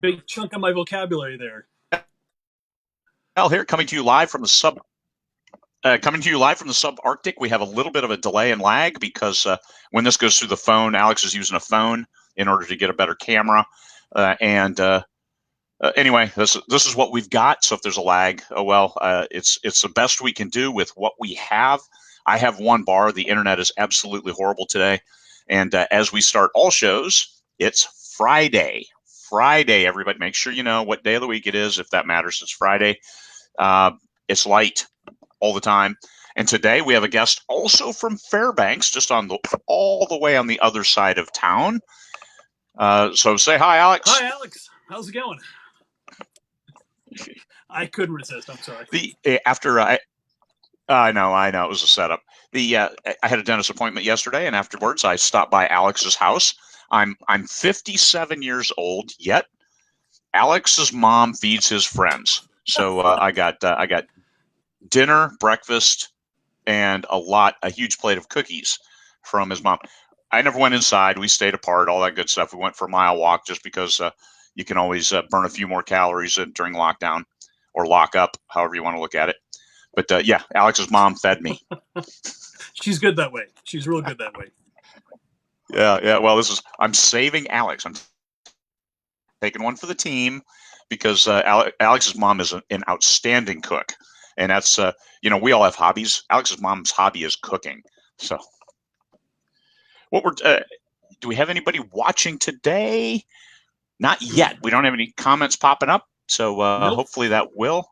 big chunk of my vocabulary there. Well, here coming to you live from the subarctic. We have a little bit of a delay and lag because when this goes through the phone, Alex is using a phone in order to get a better camera. And Anyway, this is what we've got. So if there's a lag, oh well. It's the best we can do with what we have. I have one bar. The internet is absolutely horrible today. And as we start all shows, it's Friday. Friday, everybody, make sure you know what day of the week it is. If that matters, it's Friday. Uh, it's light all the time. And today we have a guest also from Fairbanks, just all the way on the other side of town. So say hi, Alex. Hi, Alex. How's it going? I couldn't resist. I'm sorry. The after I know it was a setup. I had a dentist appointment yesterday, and afterwards I stopped by Alex's house. I'm 57 years old, yet Alex's mom feeds his friends. So I got dinner, breakfast, and a huge plate of cookies from his mom. I never went inside. We stayed apart, all that good stuff. We went for a mile walk just because you can always burn a few more calories during lockdown or lock up, however you want to look at it. But yeah, Alex's mom fed me. She's good that way. She's real good that way. Yeah. Well, I'm saving Alex. I'm taking one for the team because Alex's mom is an outstanding cook, and that's we all have hobbies. Alex's mom's hobby is cooking. So, what we're do we have anybody watching today? Not yet. We don't have any comments popping up, so Nope. hopefully that will.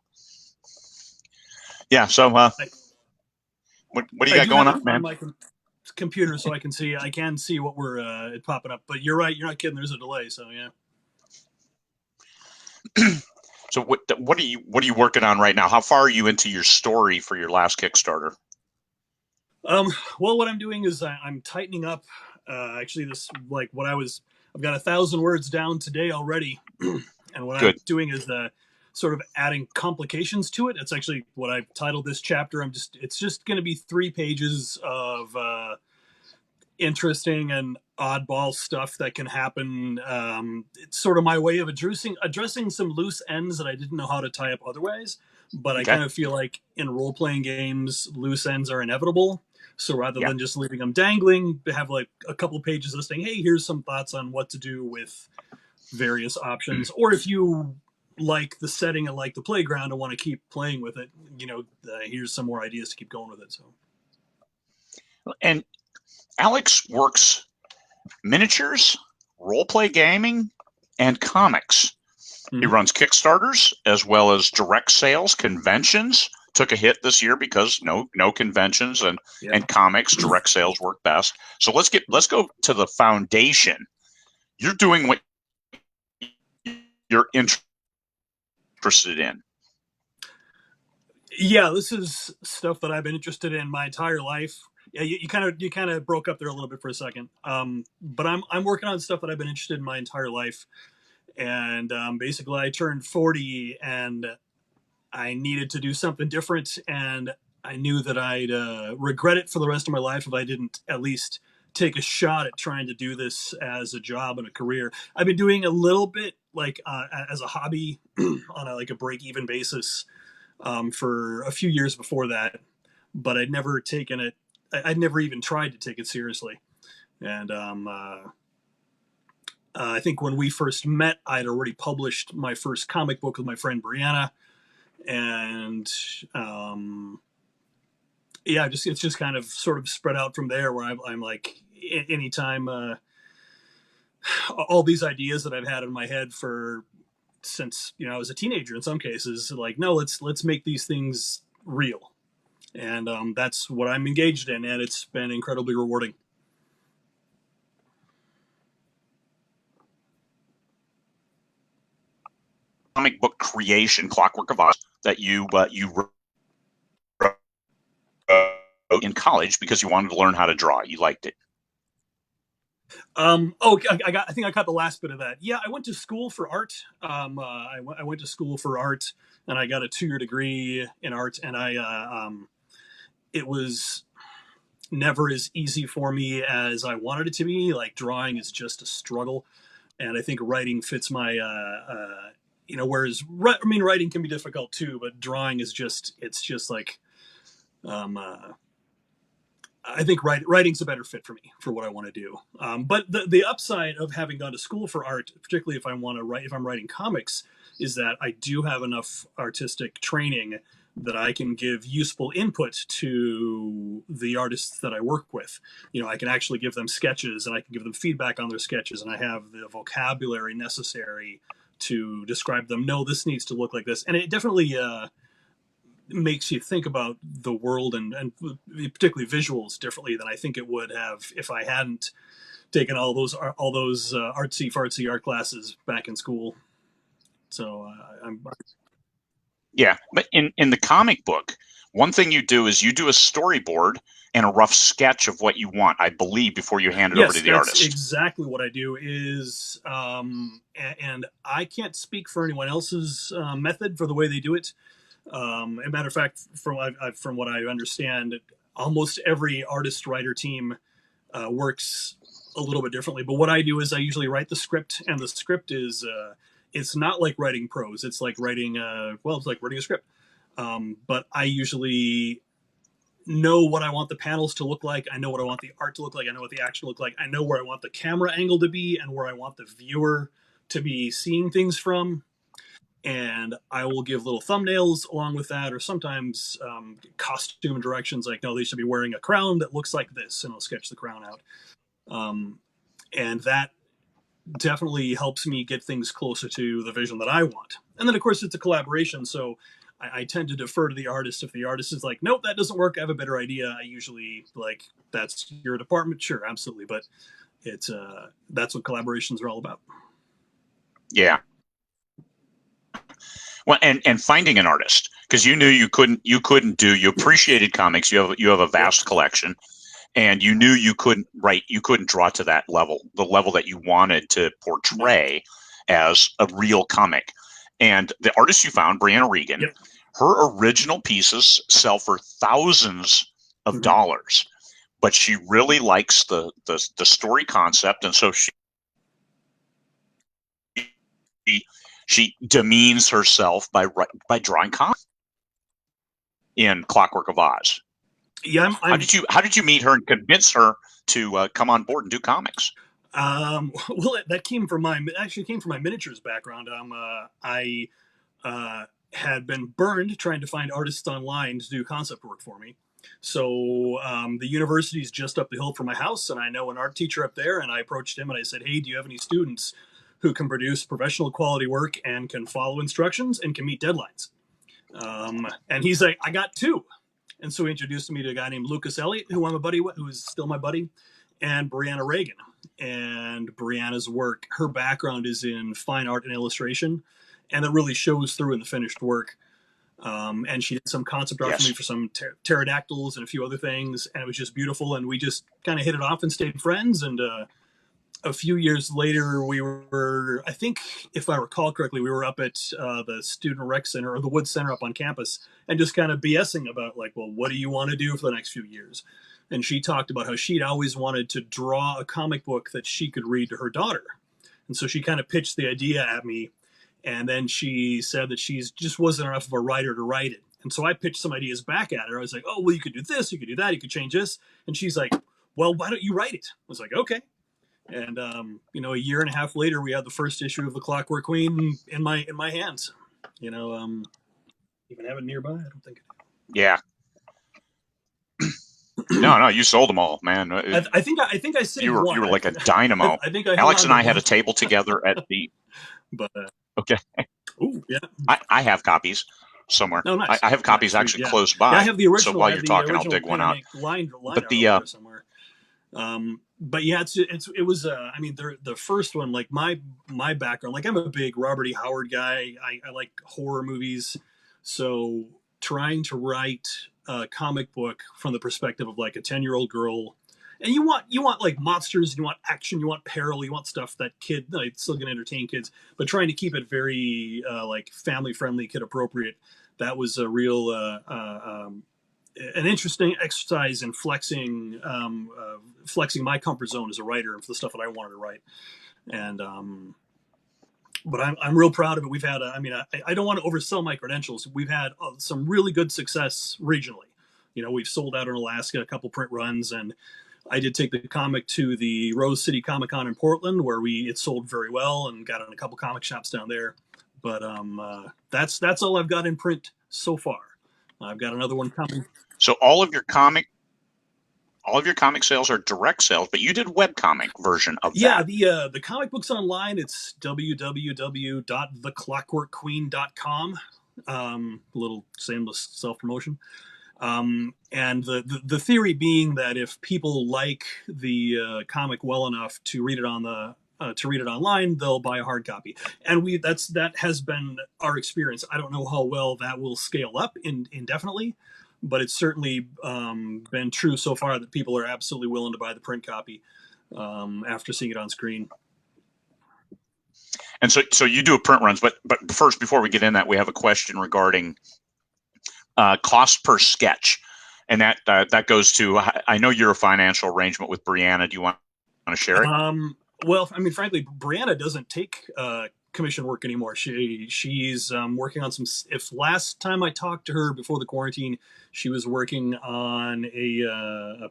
Yeah. So, I, what do you I got do have going it on, on man? my computer so I can see. I can see what we're popping up. But you're right. You're not kidding. There's a delay. So yeah. So, what are you working on right now? How far are you into your story for your last Kickstarter? Um. Well, what I'm doing is I'm tightening up. Actually, this like what I was. I've got 1,000 words down today already, and what I'm Good. doing is sort of adding complications to it. It's actually what I've titled this chapter. It's just going to be 3 pages of interesting and oddball stuff that can happen. It's sort of my way of addressing some loose ends that I didn't know how to tie up otherwise. But I Okay. kind of feel like in role playing games, loose ends are inevitable. So rather Yeah. than just leaving them dangling, have like a couple pages listing, hey, here's some thoughts on what to do with various options. Or if you like the setting and like the playground and want to keep playing with it, here's some more ideas to keep going with it. So And Alex works miniatures, role play gaming, and comics. He mm-hmm. runs Kickstarters as well as direct sales, conventions. Took a hit this year because no conventions Yeah. and comics direct sales work best. So let's go to the foundation. You're doing what you're interested in. Yeah, this is stuff that I've been interested in my entire life. Yeah, you kind of broke up there a little bit for a second. But I'm working on stuff that I've been interested in my entire life, and basically I turned 40 and I needed to do something different, and I knew that I'd regret it for the rest of my life if I didn't at least take a shot at trying to do this as a job and a career. I've been doing a little bit like as a hobby on a break even basis for a few years before that, but I'd never taken it. I'd never even tried to take it seriously. And I think when we first met, I'd already published my first comic book with my friend Brianna, and yeah, it's just kind of sort of spread out from there. Where I'm like, anytime all these ideas that I've had in my head for since I was a teenager. In some cases, like no, let's make these things real, and that's what I'm engaged in, and it's been incredibly rewarding. Comic book creation, Clockwork of Oz, that you wrote in college because you wanted to learn how to draw. You liked it. Oh, I think I caught the last bit of that. Yeah, I went to school for art. I went to school for art, and I got a 2 year degree in art. And it was never as easy for me as I wanted it to be. Like drawing is just a struggle. and I think writing fits my whereas writing can be difficult too, but drawing is just like um, uh, I think writing's a better fit for me for what I want to do. But the upside of having gone to school for art, particularly if I want to write, if I'm writing comics, is that I do have enough artistic training that I can give useful input to the artists that I work with. I can actually give them sketches and I can give them feedback on their sketches, and I have the vocabulary necessary to describe them. No, this needs to look like this, and it definitely makes you think about the world and particularly visuals differently than I think it would have if I hadn't taken all those artsy fartsy art classes back in school. So I'm Yeah, but in the comic book, one thing you do is you do a storyboard and a rough sketch of what you want, I believe, before you hand it over yes, to the that's artist. exactly what I do. And I can't speak for anyone else's method for the way they do it. As a matter of fact, from what I understand, almost every artist writer team works a little bit differently. But what I do is I usually write the script, and the script is it's not like writing prose. It's like writing it's like writing a script. But I usually know what I want the panels to look like. I know what I want the art to look like. I know what the action look like. I know where I want the camera angle to be and where I want the viewer to be seeing things from. And I will give little thumbnails along with that, or sometimes costume directions like, no, they should be wearing a crown that looks like this, and I'll sketch the crown out. Um, and that definitely helps me get things closer to the vision that I want. And then, of course, it's a collaboration, so I tend to defer to the artist. If the artist is like, nope, that doesn't work, I have a better idea, I usually like, that's your department, sure, absolutely. But it's that's what collaborations are all about. Yeah. Well, and finding an artist, because you knew you appreciated comics. You have a Yep. vast collection, and you knew you couldn't draw to that level, the level that you wanted to No. portray as a real comic. And the artist you found, Brianna Regan, Yep. her original pieces sell for thousands of Mm-hmm. dollars, but she really likes the story concept, and so she demeans herself by drawing comics in Clockwork of Oz. Yeah, I'm How did you meet her and convince her to come on board and do comics? well, that came from my miniatures background. I had been burned trying to find artists online to do concept work for me. So the university's just up the hill from my house, and I know an art teacher up there. And I approached him and I said, "Hey, do you have any students who can produce professional quality work and can follow instructions and can meet deadlines?" And he's like, "I got two." And so he introduced me to a guy named Lucas Elliott, who I'm a buddy with, who is still my buddy, and Brianna Regan. And Brianna's work, her background is in fine art and illustration, and it really shows through in the finished work. And she did some concept art for me Yes. for some pterodactyls and a few other things, and it was just beautiful. And we just kind of hit it off and stayed friends. And a few years later, we were, I think, if I recall correctly, we were up at the Student Rec Center or the Wood Center up on campus and just kind of BSing about, like, well, what do you want to do for the next few years? And she talked about how she'd always wanted to draw a comic book that she could read to her daughter. And so she kind of pitched the idea at me. And then she said that she just wasn't enough of a writer to write it. And so I pitched some ideas back at her. I was like, oh, well, you could do this, you could do that, you could change this. And she's like, well, why don't you write it? I was like, okay. And a year and a half later, we had the first issue of the Clockwork Queen in my hands. Even have it nearby. I don't think. Yeah. No, you sold them all, man. I think I You saved were one. like a dynamo. I think I held Alex on and to I had one, a table together at the. but Okay, oh yeah, I have copies somewhere. no, nice, I have nice, copies sweet, actually yeah, close yeah. I by. have the So original. I while have you're the talking, I'll original dig one pen and out. ink lined But out over there somewhere. But yeah, it was. I mean, the first one, like my background, like I'm a big Robert E. Howard guy. I like horror movies, so trying to write a comic book from the perspective of like a 10-year-old girl, and you want like monsters, you want action, you want peril, you want stuff that kid like still gonna entertain kids, but trying to keep it very like family friendly, kid appropriate. That was a real an interesting exercise in flexing my comfort zone as a writer for the stuff that I wanted to write. and but I'm real proud of it. We've had, I don't want to oversell my credentials. We've had some really good success regionally. We've sold out in Alaska a couple print runs, and I did take the comic to the Rose City Comic Con in Portland, where it sold very well and got in a couple comic shops down there. But that's all I've got in print so far. I've got another one coming. So all of your comic sales are direct sales, but you did webcomic version of Yeah, that. the comic book's online. It's www.theclockworkqueen.com. Little shameless self promotion. And the theory being that if people like the comic well enough to read it online, they'll buy a hard copy. And that has been our experience. I don't know how well that will scale up indefinitely, but it's certainly been true so far that people are absolutely willing to buy the print copy after seeing it on screen. And so you do print runs, but first, before we get in that, we have a question regarding cost per sketch, and that goes to, I know you're a financial arrangement with Brianna. Do you want to share it? Well, frankly, Brianna doesn't take commission work anymore. She's working on some. If last time I talked to her before the quarantine, she was working on a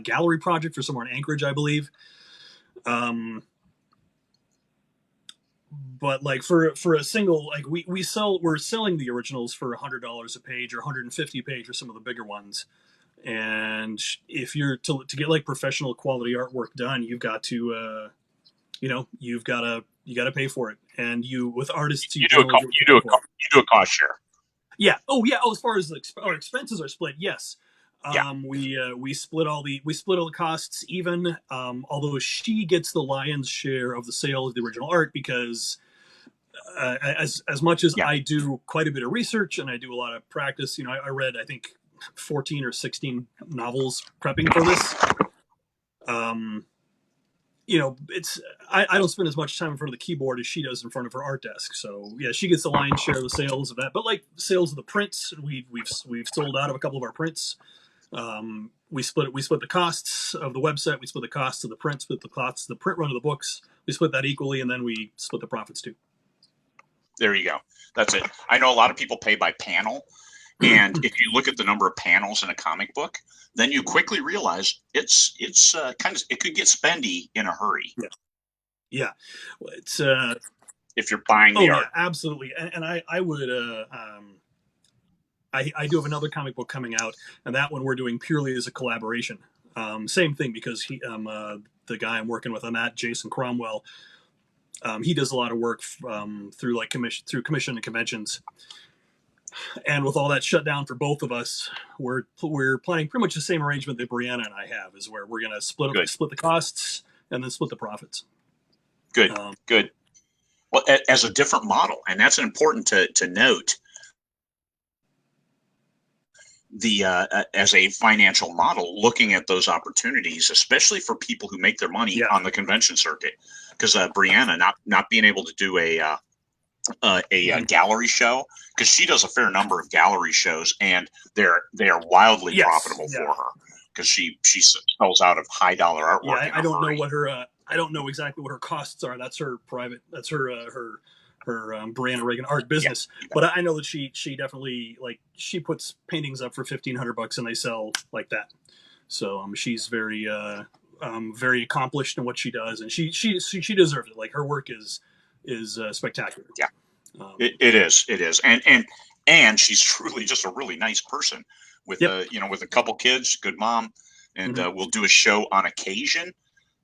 gallery project for somewhere in Anchorage, I believe. But like for a single, like we're selling the originals for $100 a page or 150 a page for some of the bigger ones. And if you're to get like professional quality artwork done, you've got to you got to pay for it. And with artists, you generally get what you pay for. You do a cost share. Yeah. Oh yeah. Oh, as far as our expenses are split, yes. Yeah. We split all the costs even. Although she gets the lion's share of the sale of the original art because as much as Yeah. I do quite a bit of research and I do a lot of practice, I read I think 14 or 16 novels prepping for this. It's I don't spend as much time in front of the keyboard as she does in front of her art desk. So yeah, she gets the lion's share of the sales of that. But like sales of the prints, we've sold out of a couple of our prints. We split the costs of the website. We split the costs of the print. Split the costs of the print run of the books. We split that equally, and then we split the profits too. There you go. That's it. I know a lot of people pay by panel. And if you look at the number of panels in a comic book, then you quickly realize it's kind of, it could get spendy in a hurry. Yeah. It's if you're buying the art. Yeah, absolutely. And I would I do have another comic book coming out, and that one we're doing purely as a collaboration. Same thing because the guy I'm working with on that, Jason Cromwell, he does a lot of work through commission and conventions. And with all that shut down for both of us, we're planning pretty much the same arrangement that Brianna and I have, is where we're going to split the costs and then split the profits. Good. Well, as a different model, and that's important to note. As a financial model, looking at those opportunities, especially for people who make their money on the convention circuit, because Brianna not being able to do a gallery show, because she does a fair number of gallery shows, and they are wildly profitable for her because she sells out of high dollar artwork. Yeah, I don't know what her I don't know exactly what her costs are. That's her private. That's her Brianna Reagan art business. But I know that she definitely, like, she puts paintings up for $1,500 and they sell like that. So she's very very accomplished in what she does, and she deserves it. Like, her work is spectacular. Yeah, it is, and she's truly just a really nice person with with a couple kids, good mom, and we'll do a show on occasion.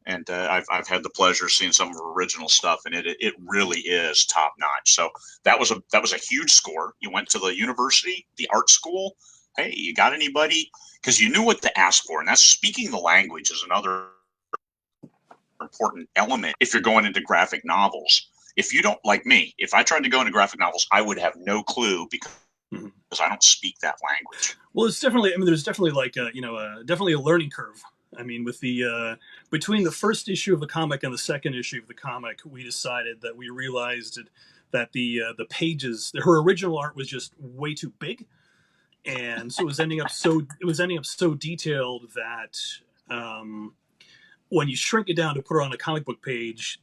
And I've had the pleasure of seeing some of her original stuff, and it really is top notch. So that was a huge score. You went to the university, the art school. Hey, you got anybody? Because you knew what to ask for, and that's speaking the language is another important element if you're going into graphic novels. If you don't, like me, if I tried to go into graphic novels, I would have no clue because I don't speak that language. Well, it's definitely, there's definitely like definitely a learning curve. I mean, with the between the first issue of the comic and the second issue of the comic, we decided that we realized that the pages, her original art was just way too big, and so it was ending up so detailed that when you shrink it down to put it on a comic book page,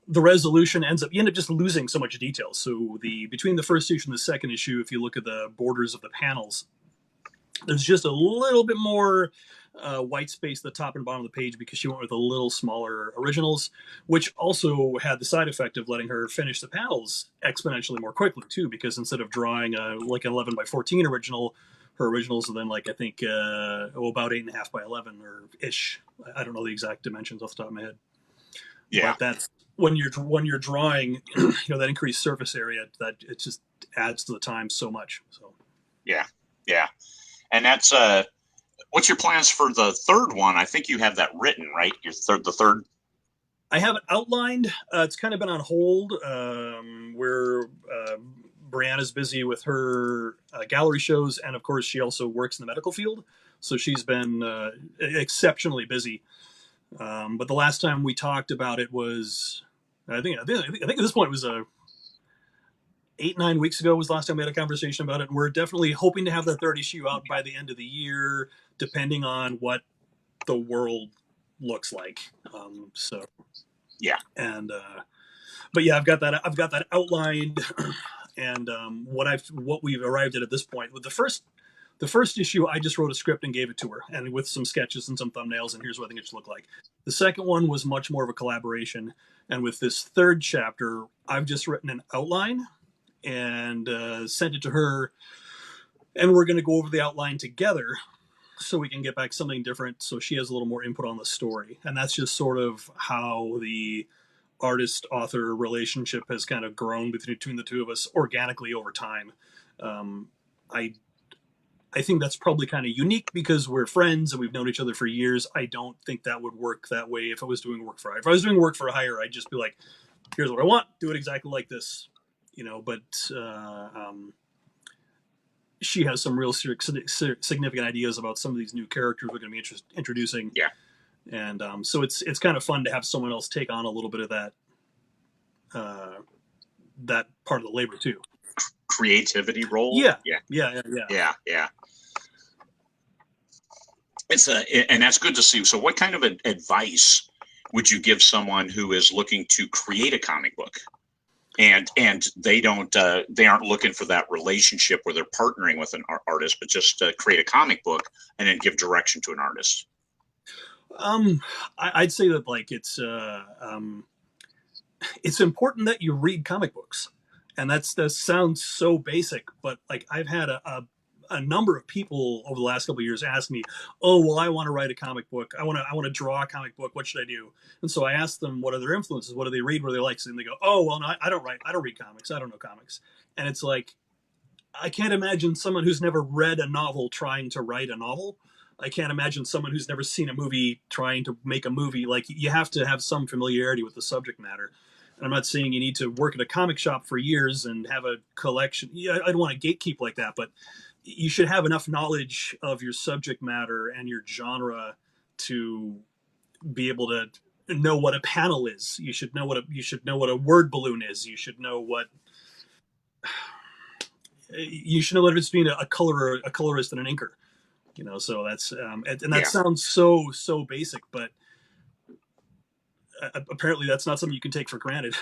the resolution you end up just losing so much detail. So between the first issue and the second issue, if you look at the borders of the panels, there's just a little bit more white space at the top and bottom of the page because she went with a little smaller originals, which also had the side effect of letting her finish the panels exponentially more quickly too. Because instead of drawing like an 11 by 14 original, her originals are then like I think about 8.5 by 11 or ish. I don't know the exact dimensions off the top of my head. Yeah. But that's when you're drawing, that increased surface area, that it just adds to the time so much. So yeah, and that's what's your plans for the third one? I think you have that written, right? The third. I have it outlined. It's kind of been on hold. Where Brianna's busy with her gallery shows, and of course, she also works in the medical field, so she's been exceptionally busy. But the last time we talked about it was, I think at this point it was 8-9 weeks ago was the last time we had a conversation about it. And we're definitely hoping to have the third issue out by the end of the year, depending on what the world looks like. So Yeah. And but yeah, I've got that outlined, and what we've arrived at this point with the first issue, I just wrote a script and gave it to her, and with some sketches and some thumbnails, and here's what I think it should look like. The second one was much more of a collaboration, and with this third chapter, I've just written an outline and sent it to her, and we're going to go over the outline together so we can get back something different, so she has a little more input on the story. And that's just sort of how the artist author relationship has kind of grown between the two of us organically over time. I I think that's probably kind of unique because we're friends and we've known each other for years. I don't think that would work that way if I was doing work for hire. If I was doing work for hire, I'd just be like, here's what I want, do it exactly like this, But she has some real significant ideas about some of these new characters we're going to be introducing. Yeah. And so it's kind of fun to have someone else take on a little bit of that that part of the labor too. Creativity role. Yeah. And that's good to see. So what kind of advice would you give someone who is looking to create a comic book and they aren't looking for that relationship where they're partnering with an artist, but just create a comic book and then give direction to an artist? I'd say that it's important that you read comic books, and that sounds so basic, but like I've had a number of people over the last couple of years ask me, "Oh, well, I want to write a comic book. I want to draw a comic book. What should I do?" And so I ask them, "What are their influences? What do they read? What do they like?" And they go, "Oh, well, no, I don't read comics. I don't know comics." And it's like, I can't imagine someone who's never read a novel trying to write a novel. I can't imagine someone who's never seen a movie trying to make a movie. Like, you have to have some familiarity with the subject matter. And I'm not saying you need to work at a comic shop for years and have a collection. Yeah, I don't want to gatekeep like that, but you should have enough knowledge of your subject matter and your genre to be able to know what a panel is. You should know what a word balloon is. You should know the difference between a colorist and an inker. So that's and that sounds so basic, but apparently that's not something you can take for granted.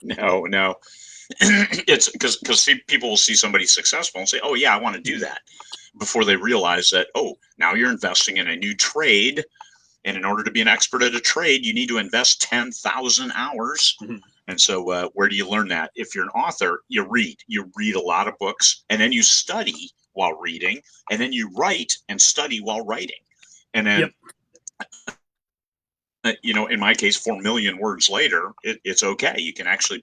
No. It's because people will see somebody successful and say, "Oh yeah, I want to do that," before they realize that, oh, now you're investing in a new trade, and in order to be an expert at a trade, you need to invest 10,000 hours. Mm-hmm. And so where do you learn that? If you're an author, you read a lot of books, and then you study while reading, and then you write and study while writing. And then, in my case, 4 million words later, it's okay. You can actually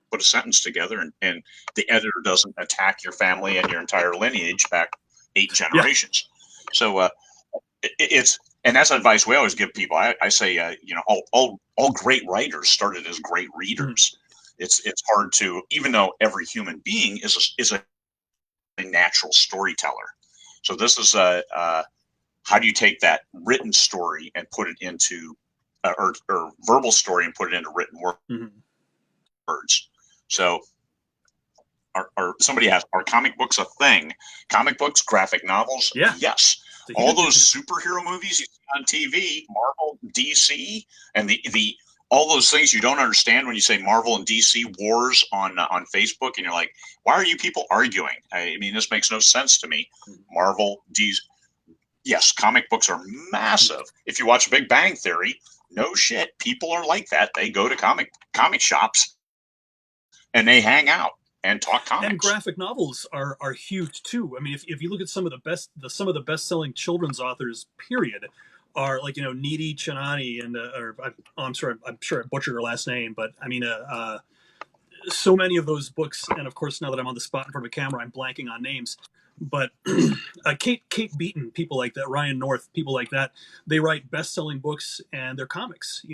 put a sentence together, and the editor doesn't attack your family and your entire lineage back 8 generations. So and that's advice we always give people. I say, all great writers started as great readers. Mm-hmm. It's hard to, even though every human being is a natural storyteller. So this is how do you take that written story and put it into or verbal story and put it into written words? Mm-hmm. So somebody asked, are comic books a thing? Comic books, graphic novels? Yeah. Yes. It's a All huge those industry. superhero movies you see on TV, Marvel, DC, and the all those things you don't understand when you say Marvel and DC wars on Facebook, and you're like, why are you people arguing? I mean, this makes no sense to me. Marvel, DC, yes, comic books are massive. If you watch Big Bang Theory, no shit, people are like that. They go to comic shops and they hang out and talk And comics. graphic novels are huge too. I mean, if you look at some of the best selling children's authors, period, are like Needy Chanani and I'm sorry, I'm sure I butchered her last name, but I mean, so many of those books, and of course, now that I'm on the spot in front of a camera, I'm blanking on names. But Kate Beaton, people like that, Ryan North, people like that, they write best-selling books and they're comics.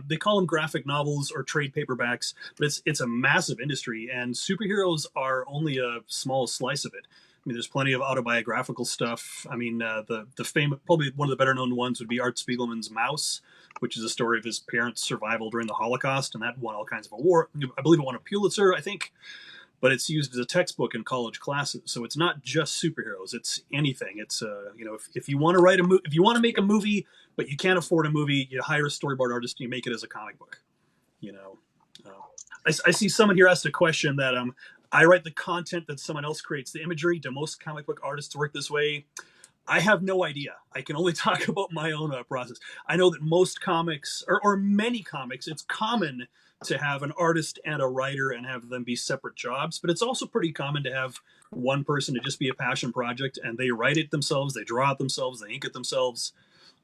They call them graphic novels or trade paperbacks, but it's a massive industry, and superheroes are only a small slice of it. I mean, there's plenty of autobiographical stuff. I mean, the famous, probably one of the better known ones would be Art Spiegelman's Mouse, which is a story of his parents' survival during the Holocaust, and that won all kinds of awards. I believe it won a Pulitzer, I think, but it's used as a textbook in college classes. So it's not just superheroes; it's anything. It's if you want to if you want to make a movie, but you can't afford a movie, you hire a storyboard artist and you make it as a comic book. You know, I see someone here asked a question that I write the content that someone else creates the imagery. Do most comic book artists work this way? I have no idea. I can only talk about my own process. I know that most comics, or many comics, it's common to have an artist and a writer and have them be separate jobs, but it's also pretty common to have one person to just be a passion project and they write it themselves, they draw it themselves, they ink it themselves.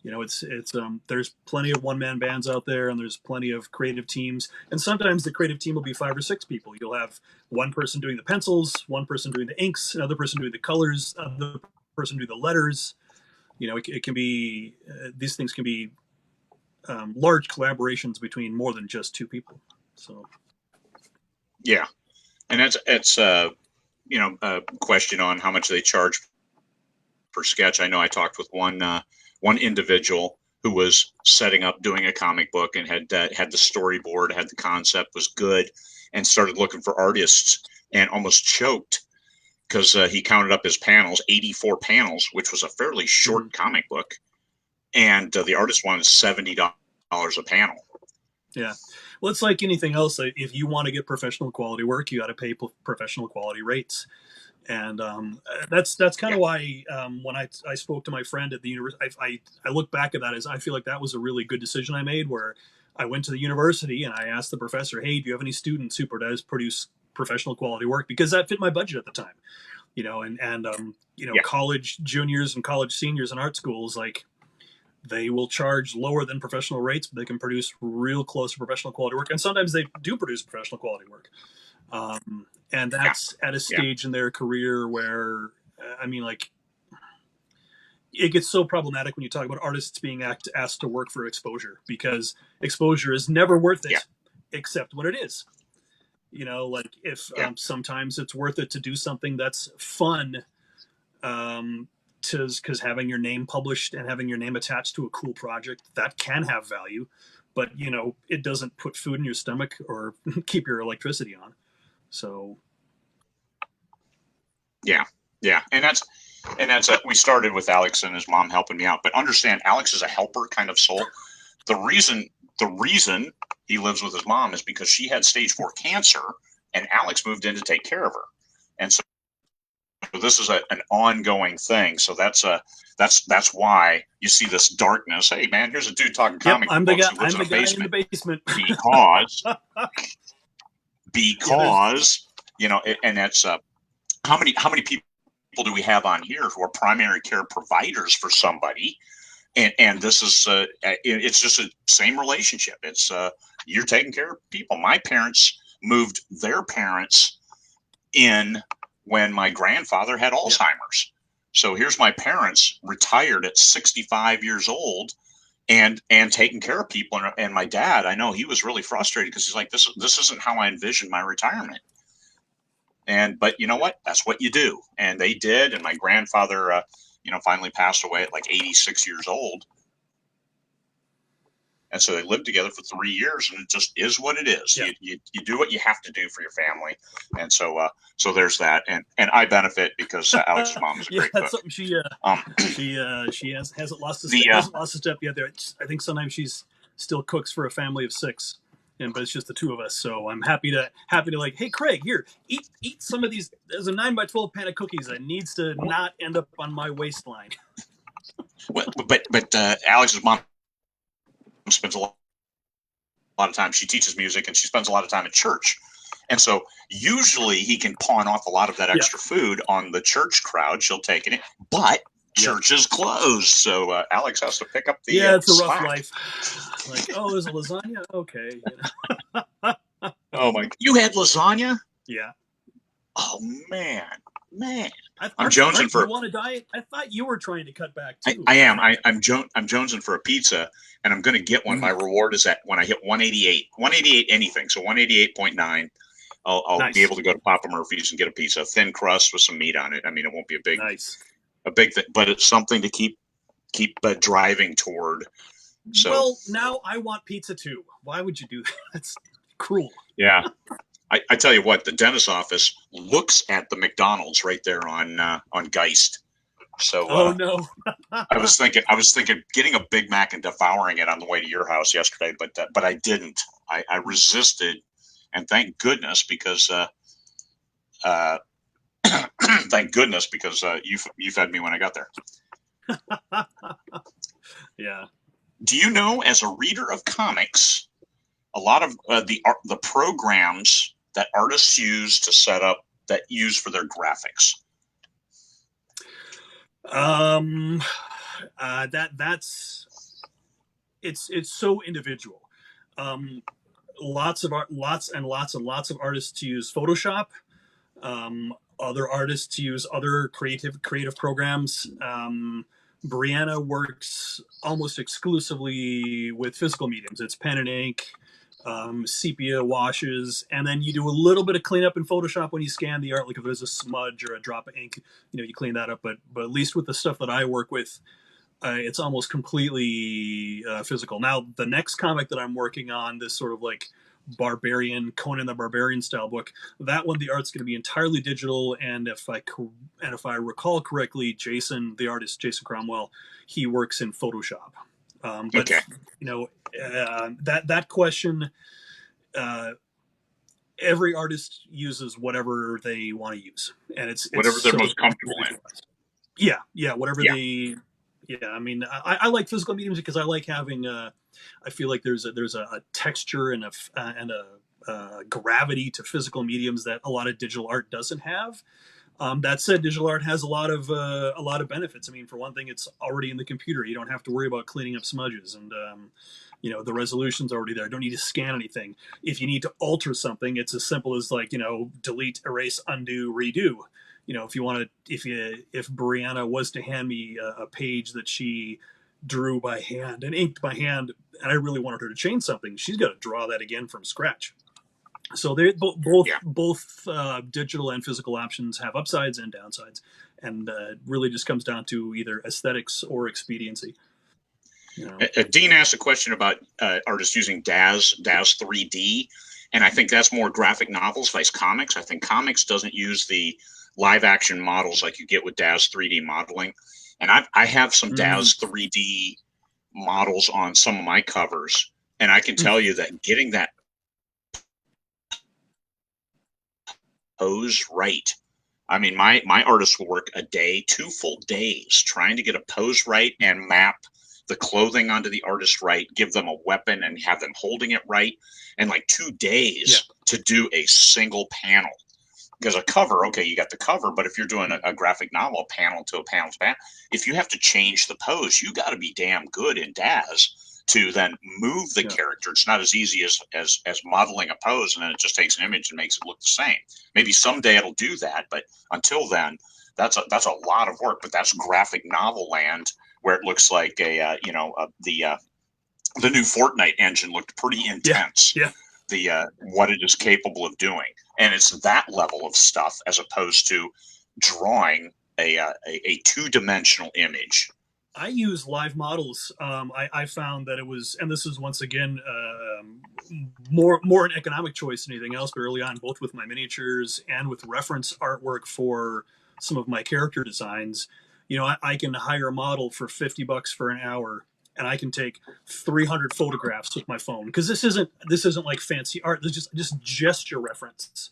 It's there's plenty of one man bands out there, and there's plenty of creative teams, and sometimes the creative team will be 5 or 6 people. You'll have one person doing the pencils, one person doing the inks, another person doing the colors, another person doing the letters. It can be these things can be large collaborations between more than just 2 people. So Yeah, and that's a question on how much they charge per sketch. I know I talked with one individual who was setting up doing a comic book and had the storyboard, had the concept, was good, and started looking for artists and almost choked because he counted up his panels, 84 panels, which was a fairly short comic book, and the artist wanted $70 a panel. Yeah. Well, it's like anything else. If you want to get professional quality work, you got to pay professional quality rates. And that's kind of why when I spoke to my friend at the university, I look back at that as I feel like that was a really good decision I made, where I went to the university and I asked the professor, hey, do you have any students who produce professional quality work? Because that fit my budget at the time. Yeah. College juniors and college seniors in art schools, like, they will charge lower than professional rates, but they can produce real close to professional quality work. And sometimes they do produce professional quality work. And that's at a stage in their career where, I mean, like, it gets so problematic when you talk about artists being asked to work for exposure, because exposure is never worth it except when it is. Like, if sometimes it's worth it to do something that's fun, because having your name published and having your name attached to a cool project, that can have value, but it doesn't put food in your stomach or keep your electricity on. So Yeah, and that's we started with Alex and his mom helping me out, but understand Alex is a helper kind of soul. The reason he lives with his mom is because she had stage 4 cancer, and Alex moved in to take care of her, and so this is an ongoing thing. So that's why you see this darkness. Hey man, here's a dude talking comic books who lives in a guy in the basement basement. because and that's how many people do we have on here who are primary care providers for somebody, and this is it's just a same relationship. It's you're taking care of people. My parents moved their parents in when my grandfather had Alzheimer's. So here's my parents retired at 65 years old and taking care of people. And my dad, I know he was really frustrated because he's like, this isn't how I envisioned my retirement. But you know what? That's what you do. And they did. And my grandfather, finally passed away at like 86 years old. And so they lived together for 3 years, and it just is what it is. Yeah. You do what you have to do for your family, and so there's that, and I benefit because Alex's mom is a Yeah, great that's cook. something Um, she hasn't lost a the hasn't lost a step yet. There, I think sometimes she's still cooks for a family of six, and but it's just the two of us. So I'm happy to like, hey Craig, here eat some of these. There's a 9x12 pan of cookies that needs to not end up on my waistline. but Alex's mom spends a lot of time. She teaches music, and she spends a lot of time at church. And so usually he can pawn off a lot of that Yeah, extra food on the church crowd. She'll take it, but yeah, church is closed, so Alex has to pick up the yeah. It's a rough slack. life. Like, oh, there's a lasagna. Okay, Oh my! You had lasagna? yeah. Oh man! I'm I'm surprised jonesing you for. want to diet. I thought you were trying to cut back I, too. I am. I'm jonesing for a pizza, and I'm going to get one. My reward is at when I hit 188. 188 anything. So 188.9. I'll be Nice, able to go to Papa Murphy's and get a pizza, thin crust with some meat on it. I mean, it won't be nice. a big thing, but it's something to keep driving toward. So Well, now I want pizza too. Why would you do that? That's cruel. yeah, I tell you what, the dentist office looks at the McDonald's right there on Geist. So Oh no. I was thinking getting a Big Mac and devouring it on the way to your house yesterday, but I didn't. I resisted, and thank goodness because uh, thank goodness because you fed me when I got there. Yeah. Do you know, as a reader of comics, a lot of the programs that artists use to set up that use for their graphics? Um. That's it's so individual. Um. Lots of art, lots and lots and lots of artists use Photoshop. Other artists use other creative programs. Brianna works almost exclusively with physical mediums. It's pen and ink, sepia washes, and then you do a little bit of cleanup in Photoshop when you scan the art. Like if there's a smudge or a drop of ink, you clean that up. But at least with the stuff that I work with, it's almost completely physical. Now, the next comic that I'm working on, this sort of like barbarian Conan the Barbarian style book, that one the art's going to be entirely digital. And if I recall correctly, Jason, the artist Jason Cromwell, he works in Photoshop. But Okay, you know that question. Uh, every artist uses whatever they want to use, and it's whatever they're so most comfortable in. individualized. Yeah, whatever Yeah, they. Yeah, I mean, I like physical mediums because I like having. I feel like there's a texture and a gravity to physical mediums that a lot of digital art doesn't have. That said, digital art has a lot of benefits. I mean, for one thing, it's already in the computer. You don't have to worry about cleaning up smudges, and the resolution's already there. Don't need to scan anything. If you need to alter something, it's as simple as like delete, erase, undo, redo. If you want to, if Brianna was to hand me a page that she drew by hand and inked by hand, and I really wanted her to change something, she's got to draw that again from scratch. So they yeah. both digital and physical options have upsides and downsides, and it really just comes down to either aesthetics or expediency. You know. Dean asked a question about artists using DAZ 3D, and I think that's more graphic novels vice comics. I think comics doesn't use the live action models like you get with DAZ 3D modeling, and I have some Mm. DAZ 3D models on some of my covers, and I can tell you that getting that pose right. I mean, my artists will work a day, 2 full days trying to get a pose right and map the clothing onto the artist right, give them a weapon and have them holding it right, and like 2 days Yeah. to do a single panel. Because a cover, okay, you got the cover, but if you're doing a graphic novel, a panel to a panel to panel, if you have to change the pose, you got to be damn good in DAZ to then move the Yeah. character. It's not as easy as modeling a pose, and then it just takes an image and makes it look the same. Maybe someday it'll do that, but until then, that's a lot of work. But that's graphic novel land where it looks like the new Fortnite engine looked pretty Yeah. intense. Yeah. The what it is capable of doing, and it's that level of stuff as opposed to drawing a 2-dimensional image. I use live models. I found that it was, and this is once again more an economic choice than anything else. But early on, both with my miniatures and with reference artwork for some of my character designs, I can hire a model for $50 for an hour, and I can take 300 photographs with my phone because this isn't like fancy art. This is just gesture reference.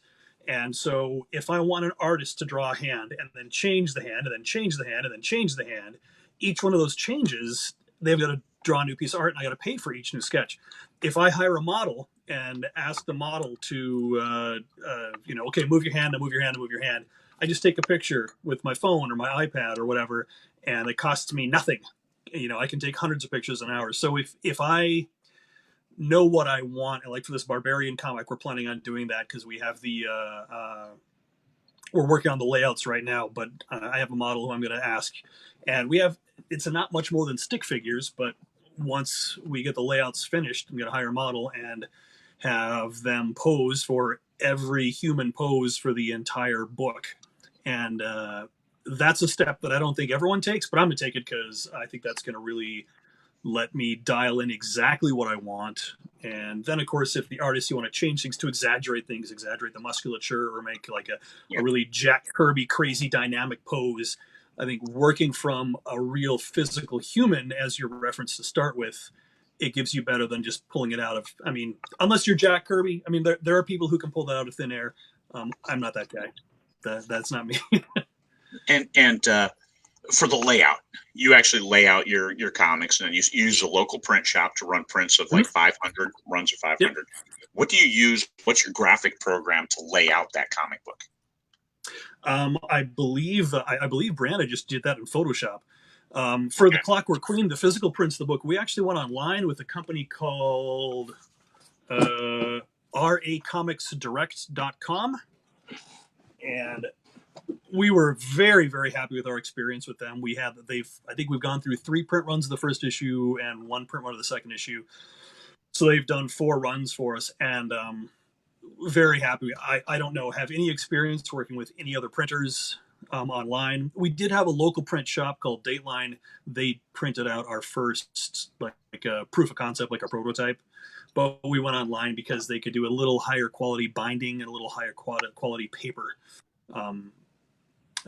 And so, if I want an artist to draw a hand and then change the hand and then change the hand and then change the hand, each one of those changes, they've got to draw a new piece of art and I got to pay for each new sketch. If I hire a model and ask the model to, okay, move your hand, and move your hand, and move your hand, I just take a picture with my phone or my iPad or whatever, and it costs me nothing. I can take hundreds of pictures an hour. So if I know what I want, and like for this barbarian comic, we're planning on doing that because we have we're working on the layouts right now, but I have a model who I'm going to ask, and it's not much more than stick figures, but once we get the layouts finished, I'm going to hire a model and have them pose for every human pose for the entire book. And that's a step that I don't think everyone takes, but I'm going to take it because I think that's going to really let me dial in exactly what I want. And then, of course, if the artist, you want to change things to exaggerate things, exaggerate the musculature, or make like Yeah. a really Jack Kirby crazy dynamic pose, I think working from a real physical human as your reference to start with, it gives you better than just pulling it out of. I mean, unless you're Jack Kirby. I mean, there are people who can pull that out of thin air. I'm not that guy. That's not me. And for the layout, you actually lay out your comics, and then you use a local print shop to run prints of like 500 runs of Yep. 500. What do you use? What's your graphic program to lay out that comic book? I believe Brianna just did that in Photoshop. For the Okay. Clockwork Queen, the physical prints of the book, we actually went online with a company called racomicsdirect.com, and we were very, very happy with our experience with them. I think we've gone through 3 print runs of the first issue and 1 print run of the second issue. So they've done 4 runs for us, and very happy. I don't know, have any experience working with any other printers online. We did have a local print shop called Dateline. They printed out our first like a proof of concept, like a prototype. But we went online because they could do a little higher quality binding and a little higher quality paper. Um,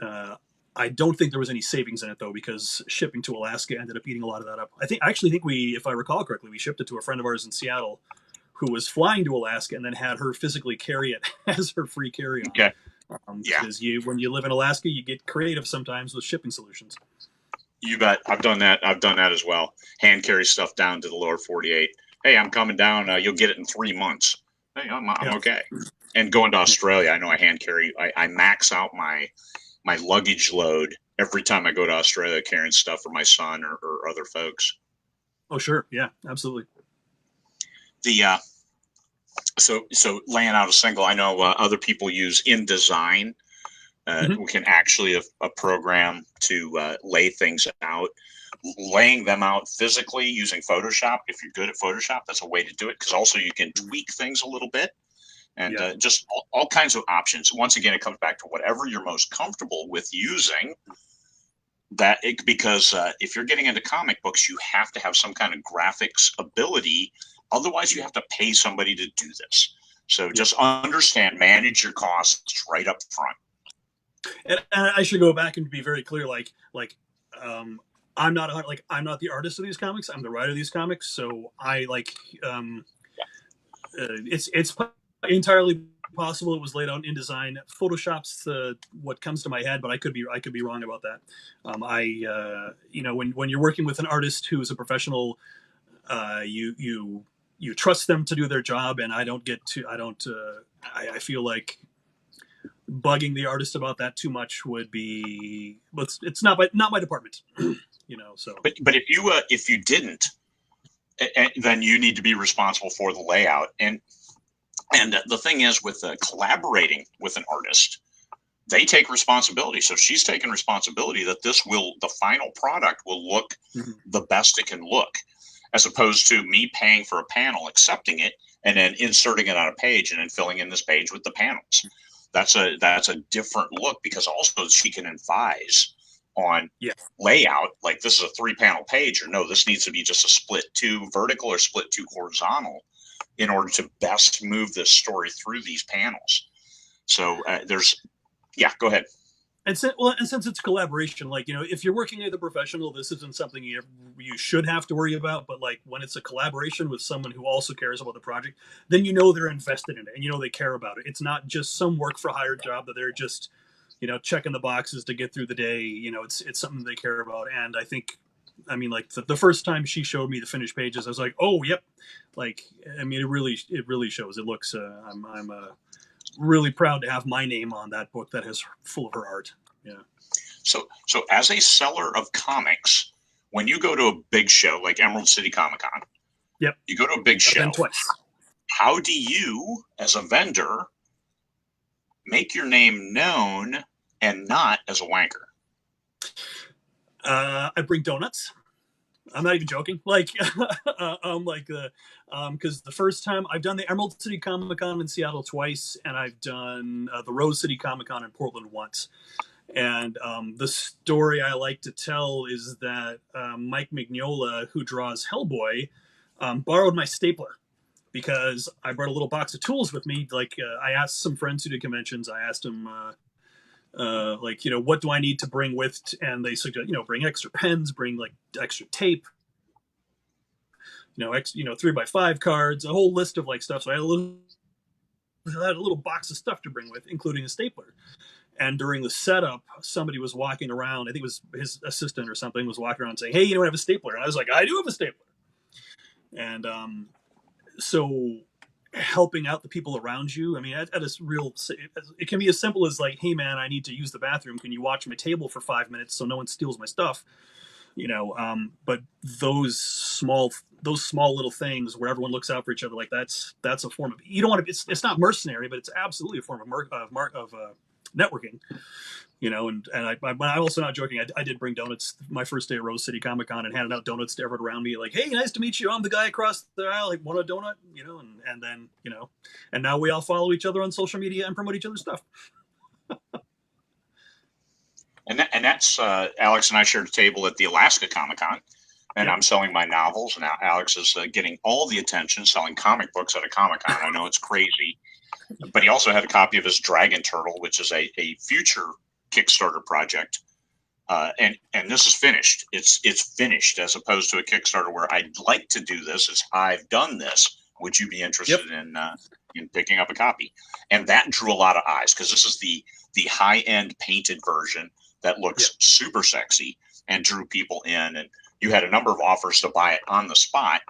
uh, I don't think there was any savings in it though, because shipping to Alaska ended up eating a lot of that up. I actually think if I recall correctly, we shipped it to a friend of ours in Seattle who was flying to Alaska and then had her physically carry it as her free carry-on. Okay. Yeah, Because when you live in Alaska, you get creative sometimes with shipping solutions. you bet. I've done that. I've done that as well. Hand carry stuff down to the lower 48. Hey, I'm coming down. You'll get it in 3 months. Hey, I'm Yeah. okay. And going to Australia, I know I hand carry. I max out my luggage load every time I go to Australia carrying stuff for my son or other folks. Oh, sure. Yeah, absolutely. The so laying out a single. I know other people use InDesign. Mm-hmm. We can actually a program to lay things out. Laying them out physically using Photoshop. If you're good at Photoshop, that's a way to do it, because also you can tweak things a little bit, and Yeah. just all kinds of options. Once again, it comes back to whatever you're most comfortable with using. Because if you're getting into comic books, you have to have some kind of graphics ability. Otherwise, you have to pay somebody to do this. So just understand, manage your costs right up front. And I should go back and be very clear. I'm not the artist of these comics. I'm the writer of these comics. So it's entirely possible it was laid out in InDesign. Photoshop's what comes to my head, but I could be wrong about that. When you're working with an artist who's a professional, you trust them to do their job, and I feel like bugging the artist about that too much would be, but it's not my department. So. But if you didn't, then you need to be responsible for the layout. And the thing is, with collaborating with an artist, they take responsibility. So she's taking responsibility that the final product will look the best it can look, as opposed to me paying for a panel, accepting it, and then inserting it on a page and then filling in this page with the panels. That's a different look, because also she can advise on Yeah. layout, like this is a 3-panel page, or no, this needs to be just a split 2 vertical or split 2 horizontal in order to best move this story through these panels. So go ahead. And since it's collaboration, like, if you're working with a professional, this isn't something you should have to worry about. But like when it's a collaboration with someone who also cares about the project, then they're invested in it, and they care about it. It's not just some work for hire job that they're just checking the boxes to get through the day. It's something they care about. And I mean, like the first time she showed me the finished pages, I was like, oh, yep. Like, I mean, it really shows. It looks. I'm really proud to have my name on that book that is full of her art. Yeah. So as a seller of comics, when you go to a big show like Emerald City Comic Con, Yep. you go to a big I've been show. twice. How do you, as a vendor, make your name known and not as a wanker? I bring donuts. I'm not even joking. Like, because the first time I've done the Emerald City Comic Con in Seattle twice, and I've done the Rose City Comic Con in Portland once. And the story I like to tell is that Mike Mignola, who draws Hellboy, borrowed my stapler because I brought a little box of tools with me. Like, I asked some friends who did conventions. I asked them, what do I need to bring with? And they suggest, bring extra pens, bring like extra tape, 3x5 cards, a whole list of like stuff. So I had a little box of stuff to bring with, including a stapler. And during the setup, somebody was walking around. I think it was his assistant or something was walking around saying, "Hey, you don't have a stapler?" And I was like, "I do have a stapler." And so helping out the people around you. I mean, at a real, it can be as simple as like, "Hey, man, I need to use the bathroom. Can you watch my table for 5 minutes so no one steals my stuff?" But those small little things where everyone looks out for each other, like that's a form of, you don't want to. It's not mercenary, but it's absolutely a form of networking. I'm also not joking. I did bring donuts my first day at Rose City Comic Con and handed out donuts to everyone around me. Like, hey, nice to meet you. I'm the guy across the aisle. Like, want a donut? And then and now we all follow each other on social media and promote each other's stuff. And that's Alex and I shared a table at the Alaska Comic Con, and Yep. I'm selling my novels, and Alex is getting all the attention selling comic books at a Comic Con. I know it's crazy, but he also had a copy of his Dragon Turtle, which is a future Kickstarter project. And this is finished. It's finished, as opposed to a Kickstarter where I'd like to do this. It's I've done this. Would you be Yep. interested in picking up a copy? And that drew a lot of eyes because this is the high end painted version that looks Yep. super sexy and drew people in. And you had a number of offers to buy it on the spot.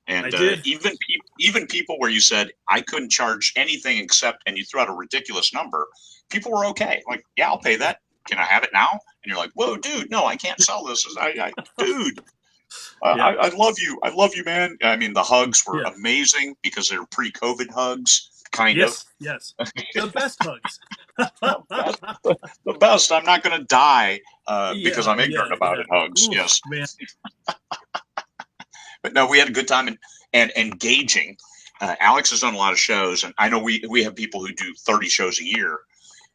I And did. even people where you said I couldn't charge anything except, and you threw out a ridiculous number, people were okay. Like, yeah, I'll pay that. Can I have it now? And you're like, whoa, dude, no, I can't sell this. Dude, Yeah. I love you. I love you, man. I mean, the hugs were Yeah. amazing because they were pre-COVID hugs, kind of. Yes. The best hugs. That's the best. I'm not going to die because Yeah. I'm ignorant about it. Hugs, Oof, yes. man. But no, we had a good time and engaging. Alex has done a lot of shows, and I know we have people who do 30 shows a year,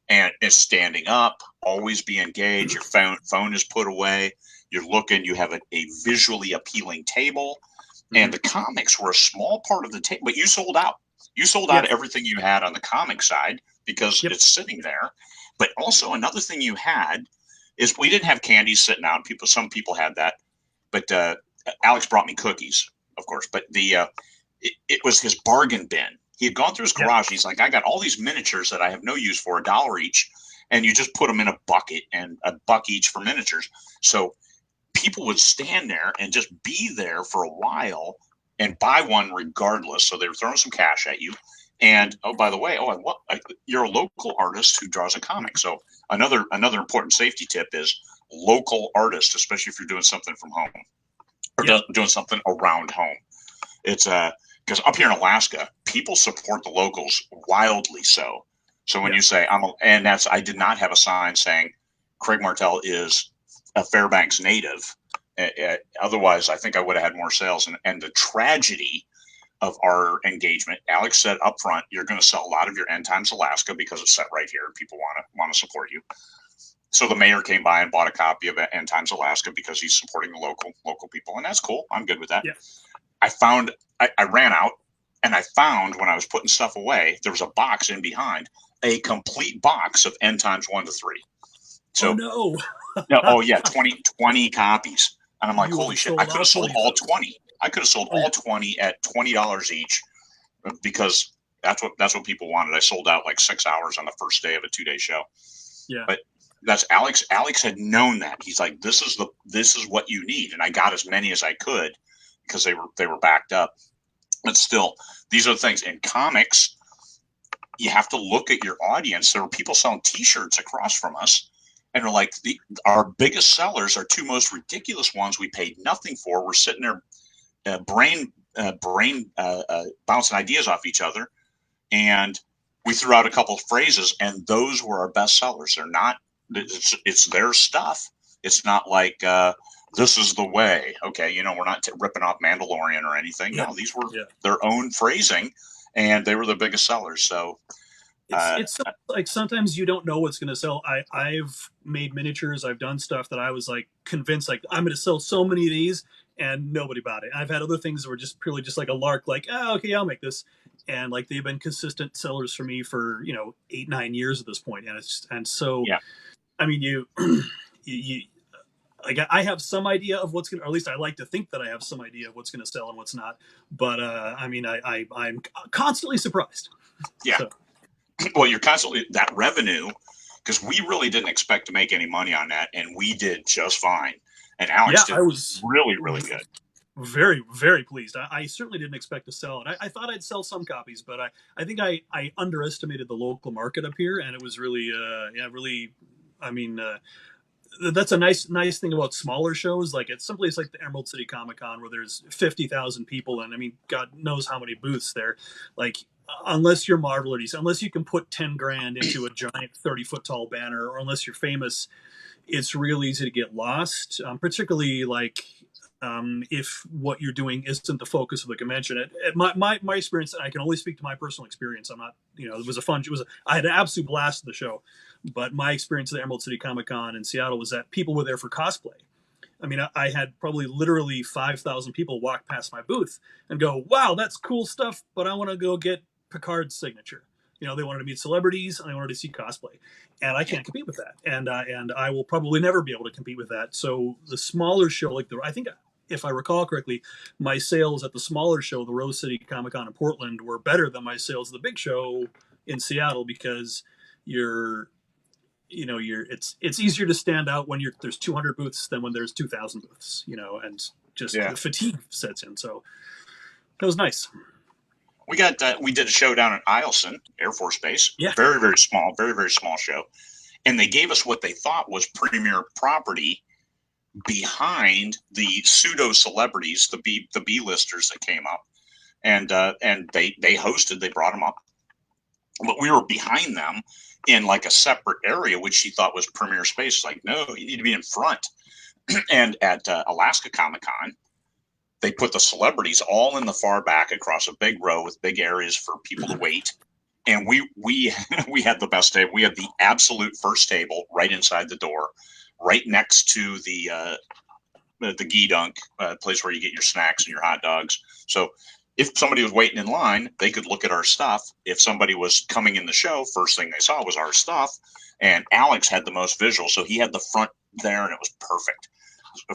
and it's standing up, always be engaged. Your phone is put away. You're looking. You have a visually appealing table, and the comics were a small part of the table, but you sold out. You sold out Yes. everything you had on the comic side because Yep. it's sitting there. But also another thing you had is we didn't have candies sitting out. Some people had that, but Alex brought me cookies, of course. But it was his bargain bin. He had gone through his Yep. garage. And he's like, I got all these miniatures that I have no use for, $1 each, and you just put them in a bucket, and $1 each for miniatures. So people would stand there and just be there for a while and buy one regardless. So they were throwing some cash at you. And oh, by the way, you're a local artist who draws a comic. So another important safety tip is local artist, especially if you're doing something from home or Yep. doing something around home. It's because up here in Alaska, people support the locals wildly so. So when Yeah. you say I did not have a sign saying Craig Martelle is a Fairbanks native. Otherwise, I think I would have had more sales. And the tragedy of our engagement, Alex said up front, you're going to sell a lot of your End Times Alaska because it's set right here. People want to support you. So the mayor came by and bought a copy of End Times Alaska because he's supporting the local people, and that's cool. I'm good with that. Yeah. I ran out, and I found when I was putting stuff away, there was a box in behind, a complete box of End Times 1 to 3. Oh So, no. no, oh yeah, 20 copies. And I'm like, You would holy have shit, I sold could have all sold 20 of all those. 20. I could have sold Oh yeah. all 20 at $20 each because that's what people wanted. I sold out like 6 hours on the first day of a 2-day show. Yeah. But that's Alex. Alex had known that. He's like, this is what you need. And I got as many as I could because they were backed up. But still, these are the things in comics. You have to look at your audience. There were people selling T-shirts across from us, and they're like, our biggest sellers, our two most ridiculous ones, we paid nothing for. We're sitting there, brain bouncing ideas off each other, and we threw out a couple of phrases, and those were our best sellers. They're not. It's their stuff. It's not like this is the way. Okay, we're not ripping off Mandalorian or anything. Yeah. No, these were Yeah. their own phrasing, and they were the biggest sellers. So uh, It's like sometimes you don't know what's going to sell. I've made miniatures. I've done stuff that I was like convinced like I'm going to sell so many of these, and nobody bought it. I've had other things that were just purely just like a lark, like oh okay I'll make this, and like they've been consistent sellers for me for 8-9 years at this point, and so yeah, I mean you like I have some idea of what's going to, or at least I like to think that I have some idea of what's going to sell and what's not, but I mean I'm constantly surprised. yeah. So Well, you're constantly that revenue because we really didn't expect to make any money on that, and we did just fine. And Alex yeah, did I was really, really good. very, very pleased. I certainly didn't expect to sell it. I thought I'd sell some copies, but I think I underestimated the local market up here, and it was really, yeah, really. I mean, that's a nice thing about smaller shows. Like it's someplace like the Emerald City Comic Con where there's 50,000 people, and I mean, God knows how many booths there. Like unless you're Marvel or DC, unless you can put 10 grand into a giant 30-foot tall banner, or unless you're famous, it's real easy to get lost, particularly like if what you're doing isn't the focus of the convention. My experience, I can only speak to my personal experience. I'm not, it was a fun, I had an absolute blast of the show, but my experience at the Emerald City Comic Con in Seattle was that people were there for cosplay. I mean, I had probably literally 5,000 people walk past my booth and go, wow, that's cool stuff, but I want to go get Picard's signature. They wanted to meet celebrities and they wanted to see cosplay. And I Yeah, can't compete with that. And I will probably never be able to compete with that. So the smaller show, like I think if I recall correctly, my sales at the smaller show, the Rose City Comic Con in Portland, were better than my sales at the big show in Seattle because you're it's easier to stand out when there's 200 booths than when there's 2,000 booths, and just yeah. the fatigue sets in. So it was nice. We did a show down at Eielson Air Force Base. Yeah. Very, very small, very, very small show. And they gave us what they thought was premier property behind the pseudo celebrities, the B listers that came up, and they hosted. They brought them up, but we were behind them in like a separate area, which she thought was premier space. Like, no, you need to be in front. And at Alaska Comic Con, they put the celebrities all in the far back across a big row with big areas for people to wait. And we we had the best table. We had the absolute first table right inside the door, right next to the Gee Dunk place where you get your snacks and your hot dogs. So if somebody was waiting in line, they could look at our stuff. If somebody was coming in the show, first thing they saw was our stuff. And Alex had the most visual, so he had the front there, and it was perfect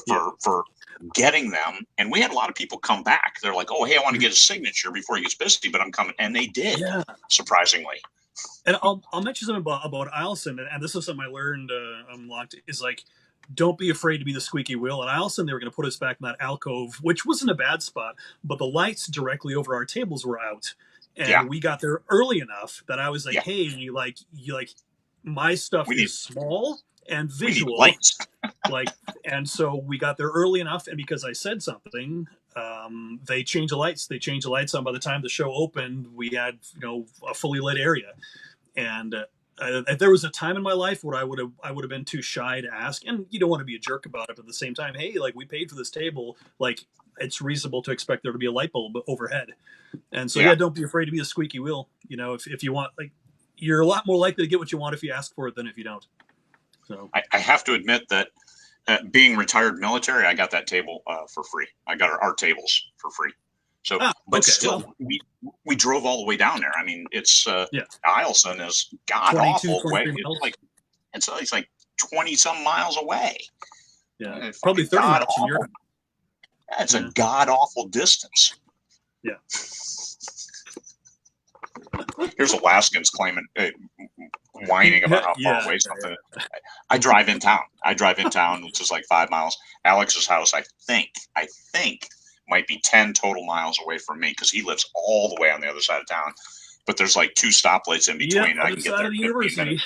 Yeah. for getting them. And we had a lot of people come back. They're like, "Oh, hey, I want to get a signature before he gets busy," but I'm coming, and they did, Yeah. surprisingly. And I'll mention something about Allison, and this is something I learned unlocked is like, don't be afraid to be the squeaky wheel. And Allison, they were going to put us back in that alcove, which wasn't a bad spot, but the lights directly over our tables were out, Yeah, and we got there early enough that I was like, yeah. hey, you like my stuff We need is small and we need visual, lights. like, and so we got there early enough, and because I said something, they changed the lights. They changed the lights on. By the time the show opened, we had a fully lit area, and if there was a time in my life where I would have been too shy to ask, and you don't want to be a jerk about it, but at the same time, hey, like we paid for this table, like it's reasonable to expect there to be a light bulb overhead, and so Yeah, yeah, don't be afraid to be a squeaky wheel. If you want, like, you're a lot more likely to get what you want if you ask for it than if you don't. So I have to admit that being retired military, I got that table for free. I got our tables for free. So, but okay, well, still, we drove all the way down there. I mean, it's yeah, Eielson is god 22, awful way. 23 It's miles. like it's like 20 some miles away. Yeah, probably Fucking 30 god miles from your awful. house. That's a Yeah, god awful distance. yeah. Here's Alaskans claiming, whining about how far Yeah, away yeah, something. I drive in town. I drive in town, which is like 5 miles. Alex's house, I think, might be 10 total miles away from me because he lives all the way on the other side of town. But there's like 2 stoplights in yeah. between, and I Other can get side there of the in 15 university. minutes.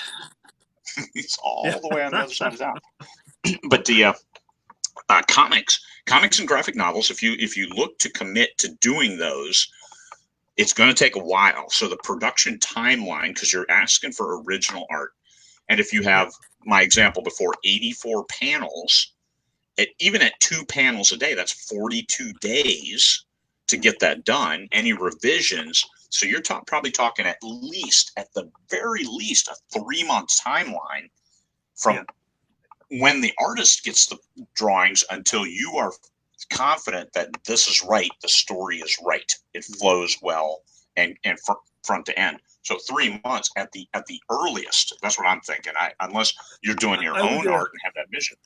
He's Yeah. all the way on the other side of town. But the comics and graphic novels, if you look to commit to doing those, it's going to take a while. So the production timeline, because you're asking for original art, and if you Yeah. have my example before, 84 panels, even at 2 panels a day, that's 42 days to get that done. Any revisions, so you're probably talking at the very least, a 3 month timeline Yeah. from when the artist gets the drawings until you are confident that this is right, the story is right, it flows well, and front to end. So 3 months at the earliest. That's what I'm thinking. Unless you're doing your I would. own art and have that vision.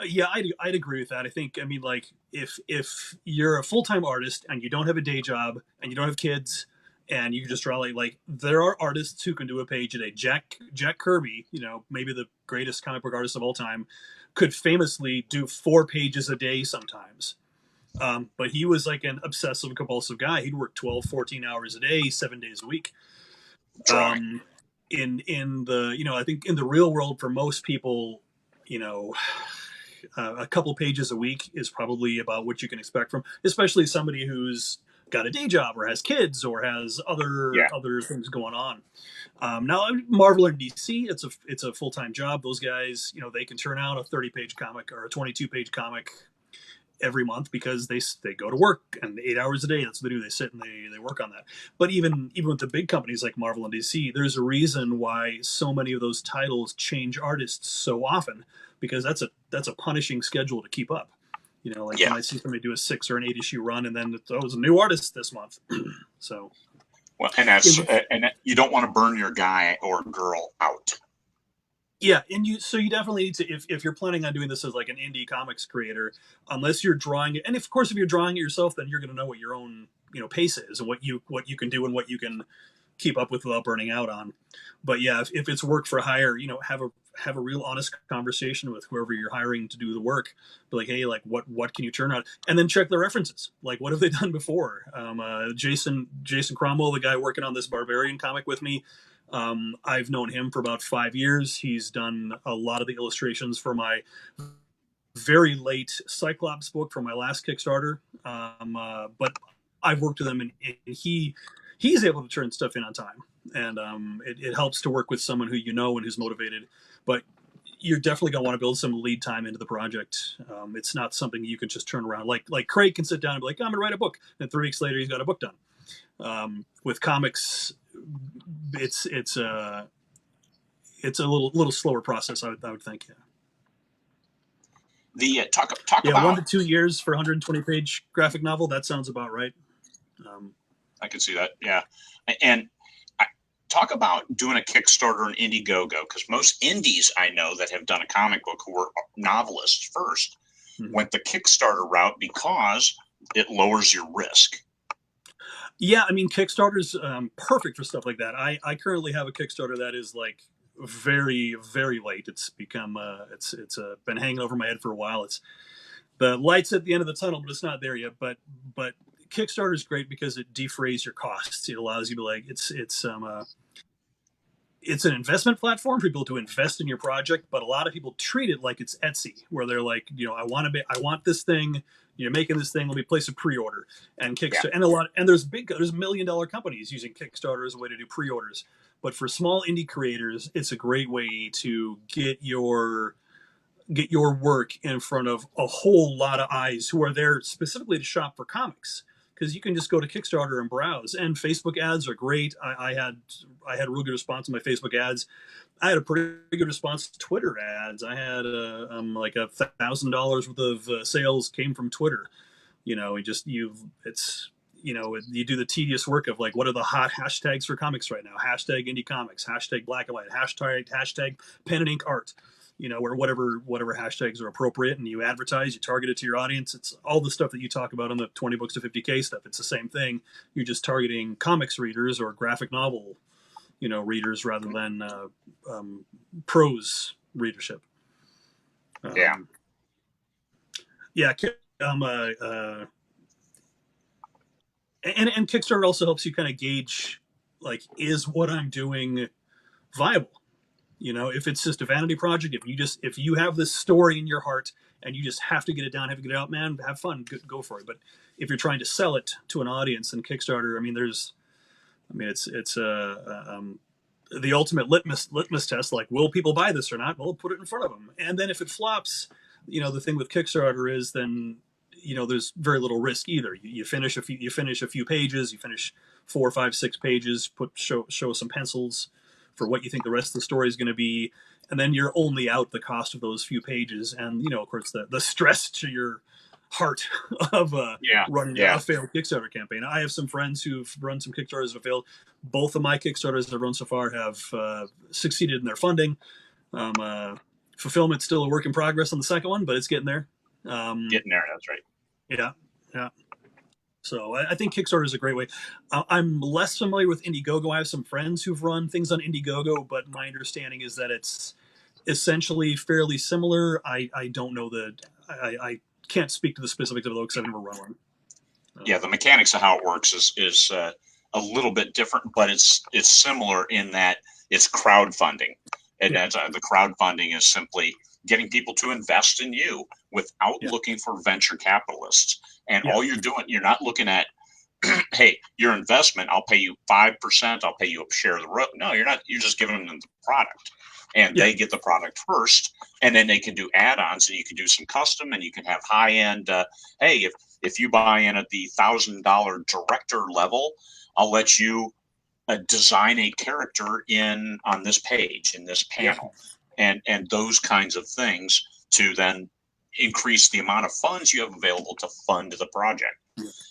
Yeah, I'd agree with that. I think, I mean, like, if you're a full time artist and you don't have a day job and you don't have kids and you can just draw, like there are artists who can do a page a day. Jack Kirby, maybe the greatest comic book artist of all time, could famously do 4 pages a day sometimes. But he was like an obsessive compulsive guy. He'd work 12, 14 hours a day, 7 days a week. Drawing. In the, I think in the real world, for most people, you know a couple pages a week is probably about what you can expect from, especially somebody who's got a day job or has kids or has Yeah. other things going on. Now, Marvel and DC, it's a full time job. Those guys, they can turn out a 30-page comic or a 22-page comic every month because they go to work and 8 hours a day. That's what they do. They sit and they work on that. But even with the big companies like Marvel and DC, there's a reason why so many of those titles change artists so often, because that's a punishing schedule to keep up. Like you Yeah. might see somebody do a 6 or an 8 issue run, and then it was a new artist this month. So Well, yeah, and you don't want to burn your guy or girl out. yeah, and you definitely need to, if you're planning on doing this as like an indie comics creator, unless you're drawing it, and of course if you're drawing it yourself, then you're going to know what your own pace is and what you can do and what you can keep up with without burning out on. But yeah, if it's work for hire, have a real honest conversation with whoever you're hiring to do the work. Be like, hey, like what can you turn out, and then check the references. Like, what have they done before? Jason Cromwell, the guy working on this Barbarian comic with me. I've known him for about 5 years. He's done a lot of the illustrations for my very late Cyclops book for my last Kickstarter. But I've worked with him, and he's able to turn stuff in on time, and it helps to work with someone who and who's motivated. But you're definitely going to want to build some lead time into the project. It's not something you can just turn around. Like Craig can sit down and be like, I'm going to write a book, and 3 weeks later he's got a book done. With comics, it's a little slower process. I would think. Yeah. The talk Yeah, one about. to 2 years for a 120-page graphic novel. That sounds about right. Um, I can see that. Yeah, and talk about doing a Kickstarter and Indiegogo, because most indies I know that have done a comic book who were novelists first mhm. went the Kickstarter route because it lowers your risk. Yeah, I mean, Kickstarter's perfect for stuff like that. I currently have a Kickstarter that is like very, very late. It's become it's been hanging over my head for a while. It's the lights at the end of the tunnel, but it's not there yet. But Kickstarter is great because it defrays your costs. It allows you to, like, it's an investment platform for people to invest in your project, but a lot of people treat it like it's Etsy, where they're like, I want this thing, you're making this thing, let me place a pre-order. And Yeah, Kickstarter, and there's $1 million companies using Kickstarter as a way to do pre-orders. But for small indie creators, it's a great way to get your work in front of a whole lot of eyes who are there specifically to shop for comics. because you can just go to Kickstarter and browse. And Facebook ads are great. I had a real good response to my Facebook ads. I had a pretty good response to Twitter ads. I had like $1,000 worth of sales came from Twitter. You know, it just it's you do the tedious work of like, what are the hot hashtags for comics right now? Hashtag indie comics, hashtag black and white, hashtag pen and ink art. You know, or whatever hashtags are appropriate, and you advertise, you target it to your audience. It's all the stuff that you talk about on the 20 books to 50K stuff. It's the same thing. You're just targeting comics readers or graphic novel, readers rather than prose readership. Yeah. Yeah. Um, uh, uh, and Kickstarter also helps you kind of gauge, like, is what I'm doing viable? If it's just a vanity project, if you have this story in your heart and you just have to get it down, have to get it out, man, have fun, go for it. But if you're trying to sell it to an audience in Kickstarter, it's the ultimate litmus test. Like, will people buy this or not? Well, put it in front of them, and then if it flops, the thing with Kickstarter is then there's very little risk either. You finish a few pages, you finish 4, 5, 6 pages, show some pencils for what you think the rest of the story is going to be, and then you're only out the cost of those few pages, and of course the stress to your heart of running a failed Kickstarter campaign. I have some friends who've run some Kickstarters that have failed. Both of my Kickstarters that I've run so far have succeeded in their funding. Fulfillment's still a work in progress on the second one, but it's getting there. Getting there, that's right. Yeah. So I think Kickstarter is a great way. I'm less familiar with Indiegogo. I have some friends who've run things on Indiegogo, but my understanding is that it's essentially fairly similar. I don't know I can't speak to the specifics of those because I've never run one. Yeah, the mechanics of how it works is a little bit different, but it's similar in that it's crowdfunding, and the crowdfunding is simply getting people to invest in you without looking for venture capitalists. And all you're doing, you're not looking at, hey, your investment, I'll pay you 5%, I'll pay you a share of the road. No, you're not. You're just giving them the product, and they get the product first, and then they can do add-ons, and you can do some custom, and you can have high-end. Hey, if you buy in at the $1,000 director level, I'll let you design a character on this page, in this panel, and those kinds of things to then increase the amount of funds you have available to fund the project.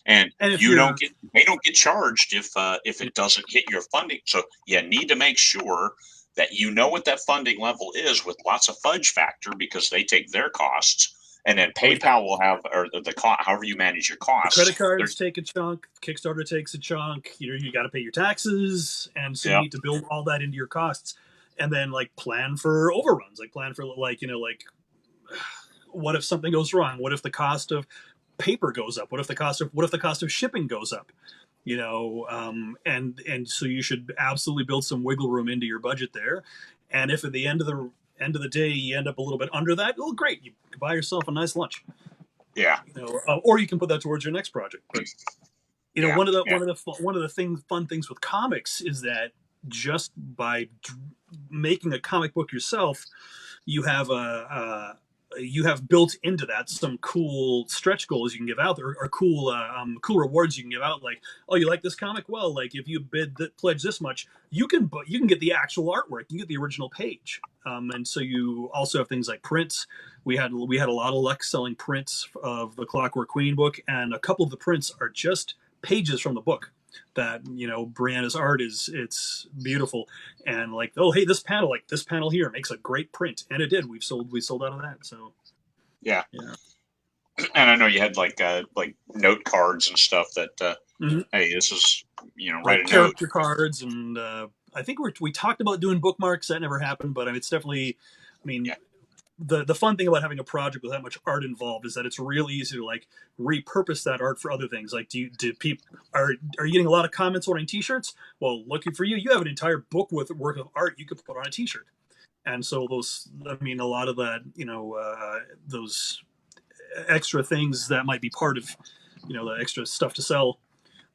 And they don't get charged if it doesn't hit your funding. So you need to make sure that you know what that funding level is with lots of fudge factor, because they take their costs. And then PayPal will have, or the cost, however you manage your costs. The credit cards take a chunk. Kickstarter takes a chunk. You got to pay your taxes, and so you need to build all that into your costs, and then plan for overruns. Plan for what if something goes wrong? What if the cost of paper goes up? What if the cost of shipping goes up? And so you should absolutely build some wiggle room into your budget there. And if at the end of the day you end up a little bit under that, well, great, you can buy yourself a nice lunch. Or you can put that towards your next project. But one of the fun things with comics is that just by making a comic book yourself, you have built into that some cool stretch goals you can give out there, or cool rewards you can give out. Like, oh, you like this comic? Well, if you pledge this much, you can get the actual artwork. You get the original page. And so you also have things like prints. We had a lot of luck selling prints of the Clockwork Queen book, and a couple of the prints are just pages from the book. That Brianna's art it's beautiful, and oh, hey, this panel here makes a great print, and it did. We sold out of that. So yeah. And I know you had like note cards and stuff that hey, this is write a character note. Cards, and I think we talked about doing bookmarks. That never happened, but it's definitely. The fun thing about having a project with that much art involved is that it's real easy to repurpose that art for other things. Do people are you getting a lot of comments ordering T-shirts? Well, looking for you have an entire book worth of art you could put on a T-shirt. And so a lot of that, those extra things that might be part of, the extra stuff to sell.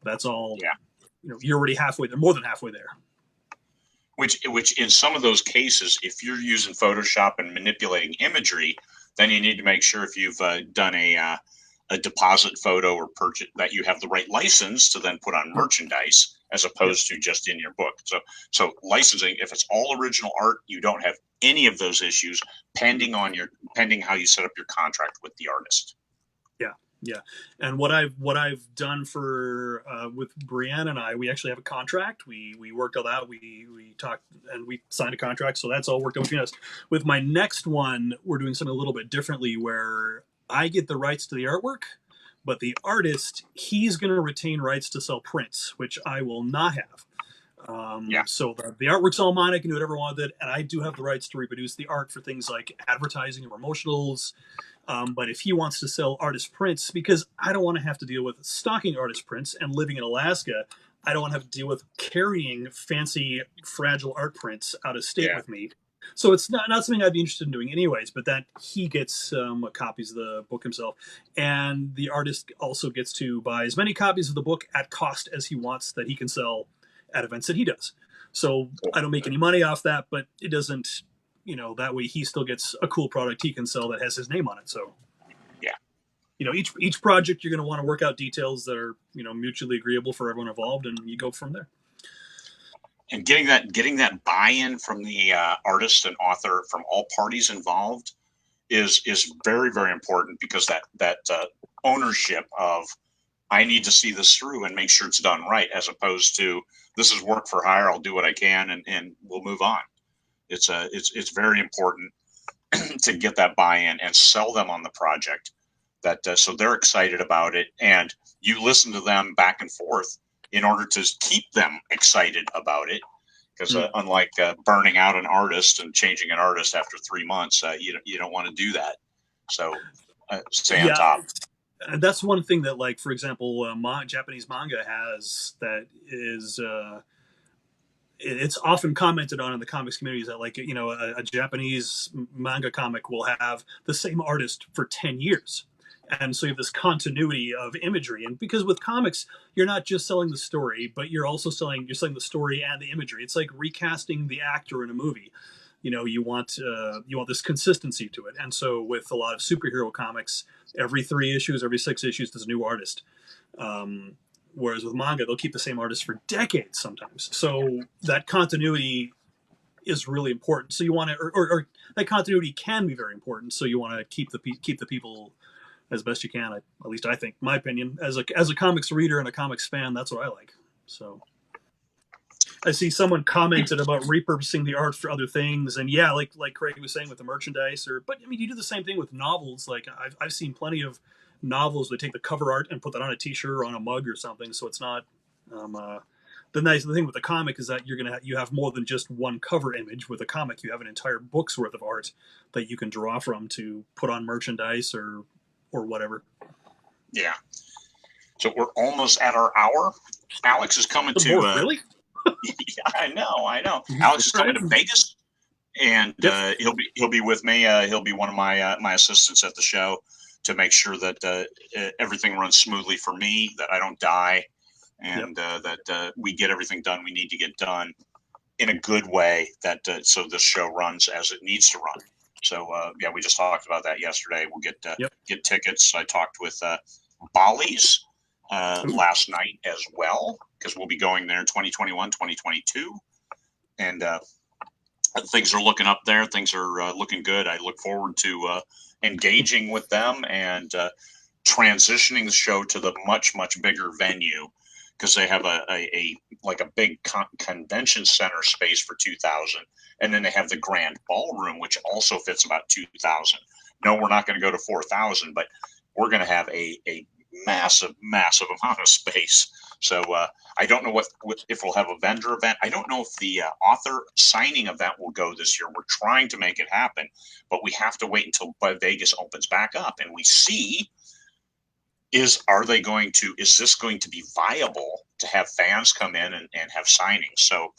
That's all. You're already halfway there, more than halfway there. Which in some of those cases, if you're using Photoshop and manipulating imagery, then you need to make sure if you've done a a deposit photo or purchase, that you have the right license to then put on Yep. merchandise as Yep. opposed to just in your book. So licensing, if it's all original art, you don't have any of those issues pending how you set up your contract with the artist. Yeah, yeah. And what I've done for with Brienne and I, we actually have a contract. We worked all out. We talked and we signed a contract, so that's all worked out between us. With my next one, we're doing something a little bit differently, where I get the rights to the artwork, but the artist, he's going to retain rights to sell prints, which I will not have. Yeah. So the artwork's all mine. I can do whatever I want with it, and I do have the rights to reproduce the art for things like advertising or promotionals. But if he wants to sell artist prints, because I don't want to have to deal with stocking artist prints, and living in Alaska, I don't want to have to deal with carrying fancy, fragile art prints out of state Yeah. with me. So it's not something I'd be interested in doing anyways, but that he gets copies of the book himself. And the artist also gets to buy as many copies of the book at cost as he wants that he can sell at events that he does. So I don't make any money off that, but it doesn't, that way he still gets a cool product he can sell that has his name on it. So Yeah. each project you're going to want to work out details that are mutually agreeable for everyone involved, and you go from there. And getting that buy-in from the artist and author, from all parties involved, is very, very important, because that ownership of, I need to see this through and make sure it's done right, as opposed to, this is work for hire, I'll do what I can, and we'll move on. It's very important to get that buy-in and sell them on the project, that so they're excited about it, and you listen to them back and forth in order to keep them excited about it, because unlike burning out an artist and changing an artist after 3 months, you don't want to do that. So stay on Yeah, top. and that's one thing that, like, for example, Japanese manga has, that is it's often commented on in the comics communities, that, like, a Japanese manga comic will have the same artist for 10 years, and so you have this continuity of imagery. And because with comics, you're not just selling the story, but you're selling the story and the imagery. It's like recasting the actor in a movie. You want this consistency to it. And so with a lot of superhero comics, every 3 issues, every 6 issues, there's a new artist. um, Whereas with manga, they'll keep the same artist for decades sometimes. So that continuity is really important. So you want to, or that continuity can be very important. So you want to keep the people as best you can. At least I think, my opinion, as a comics reader and a comics fan, that's what I like. So I see someone commented about repurposing the art for other things, and yeah, like Craig was saying with the merchandise, but I mean, you do the same thing with novels. Like I've seen plenty of novels that take the cover art and put that on a T-shirt or on a mug or something. So it's not. The thing with the comic is that you have more than just one cover image. With a comic, you have an entire book's worth of art that you can draw from to put on merchandise or whatever. Yeah. So we're almost at our hour. Alex is coming Some more, to. really? Yeah, I know. Alex is Right. coming to Vegas, and Yep. he'll be with me. He'll be one of my assistants at the show, to make sure that everything runs smoothly for me, that I don't die, Yep. and that we get everything done we need to get done in a good way, that so this show runs as it needs to run. So yeah, we just talked about that yesterday. We'll Yep. get tickets. I talked with Bolly's Ooh. last night as well, because we'll be going there in 2021, 2022, and things are looking up there. Things are looking good. I look forward to engaging with them, and transitioning the show to the much bigger venue, because they have a like a big convention center space for 2,000, and then they have the grand ballroom, which also fits about 2,000. No, we're not going to go to 4,000, but we're going to have a massive amount of space. So I don't know if we'll have a vendor event. I don't know if the author signing event will go this year. We're trying to make it happen, but we have to wait until Vegas opens back up and we see, is this going to be viable to have fans come in and have signings. So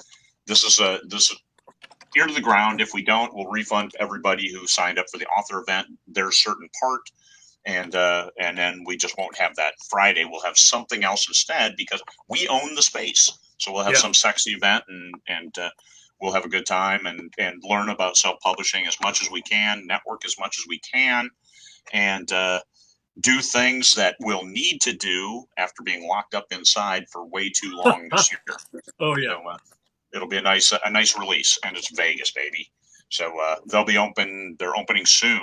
this is ear to the ground. If we don't, we'll refund everybody who signed up for the author event their certain part, and then we just won't have that Friday. We'll have something else instead, because we own the space. So we'll have Yeah. some sexy event, and we'll have a good time, and learn about self-publishing as much as we can, network as much as we can, and do things that we'll need to do after being locked up inside for way too long this year. Oh yeah. So it'll be a nice release, and it's Vegas, baby. So they'll be open. They're opening soon,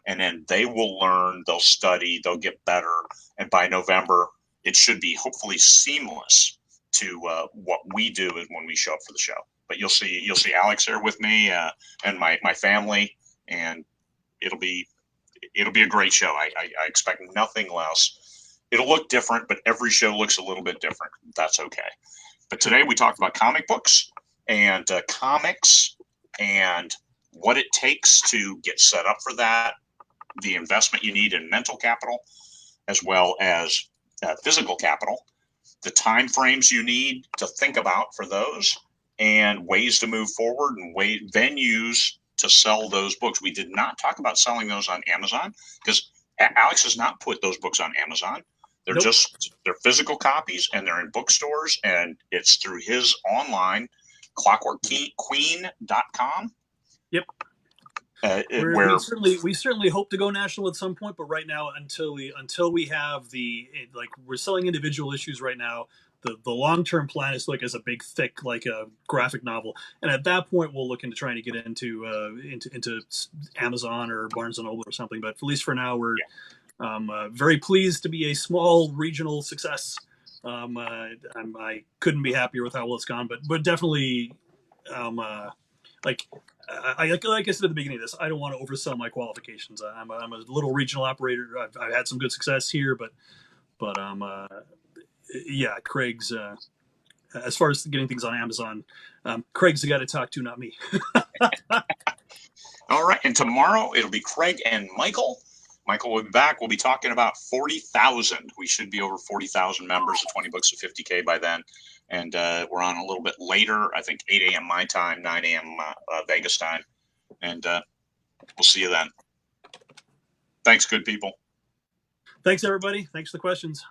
and then they will learn. They'll study. They'll get better, and by November, it should be hopefully seamless to what we do is when we show up for the show. But you'll see Alex there with me and my family, and it'll be a great show. I expect nothing less. It'll look different, but every show looks a little bit different. That's okay. But today we talked about comic books and comics and what it takes to get set up for that, the investment you need in mental capital, as well as physical capital, the time frames you need to think about for those, and ways to move forward and venues to sell those books. We did not talk about selling those on Amazon because Alex has not put those books on Amazon. Nope. They're physical copies, and they're in bookstores, and it's through his online clockworkqueen.com. Yep. Where We certainly hope to go national at some point, but right now, until we have we're selling individual issues right now. The long term plan is like as a big thick like a graphic novel, and at that point we'll look into trying to get into Amazon or Barnes and Noble or something. But at least for now, we're very pleased to be a small regional success. I couldn't be happier with how well it's gone, but definitely, like like I said at the beginning of this, I don't want to oversell my qualifications. I'm a little regional operator. I've had some good success here, but yeah, Craig's as far as getting things on Amazon, Craig's the guy to talk to, not me. All right, and tomorrow it'll be Craig and Michael. Michael will be back. We'll be talking about 40,000. We should be over 40,000 members at 20 books at 50K by then. And we're on a little bit later, I think 8 a.m. my time, 9 a.m. Vegas time. And we'll see you then. Thanks, good people. Thanks, everybody. Thanks for the questions.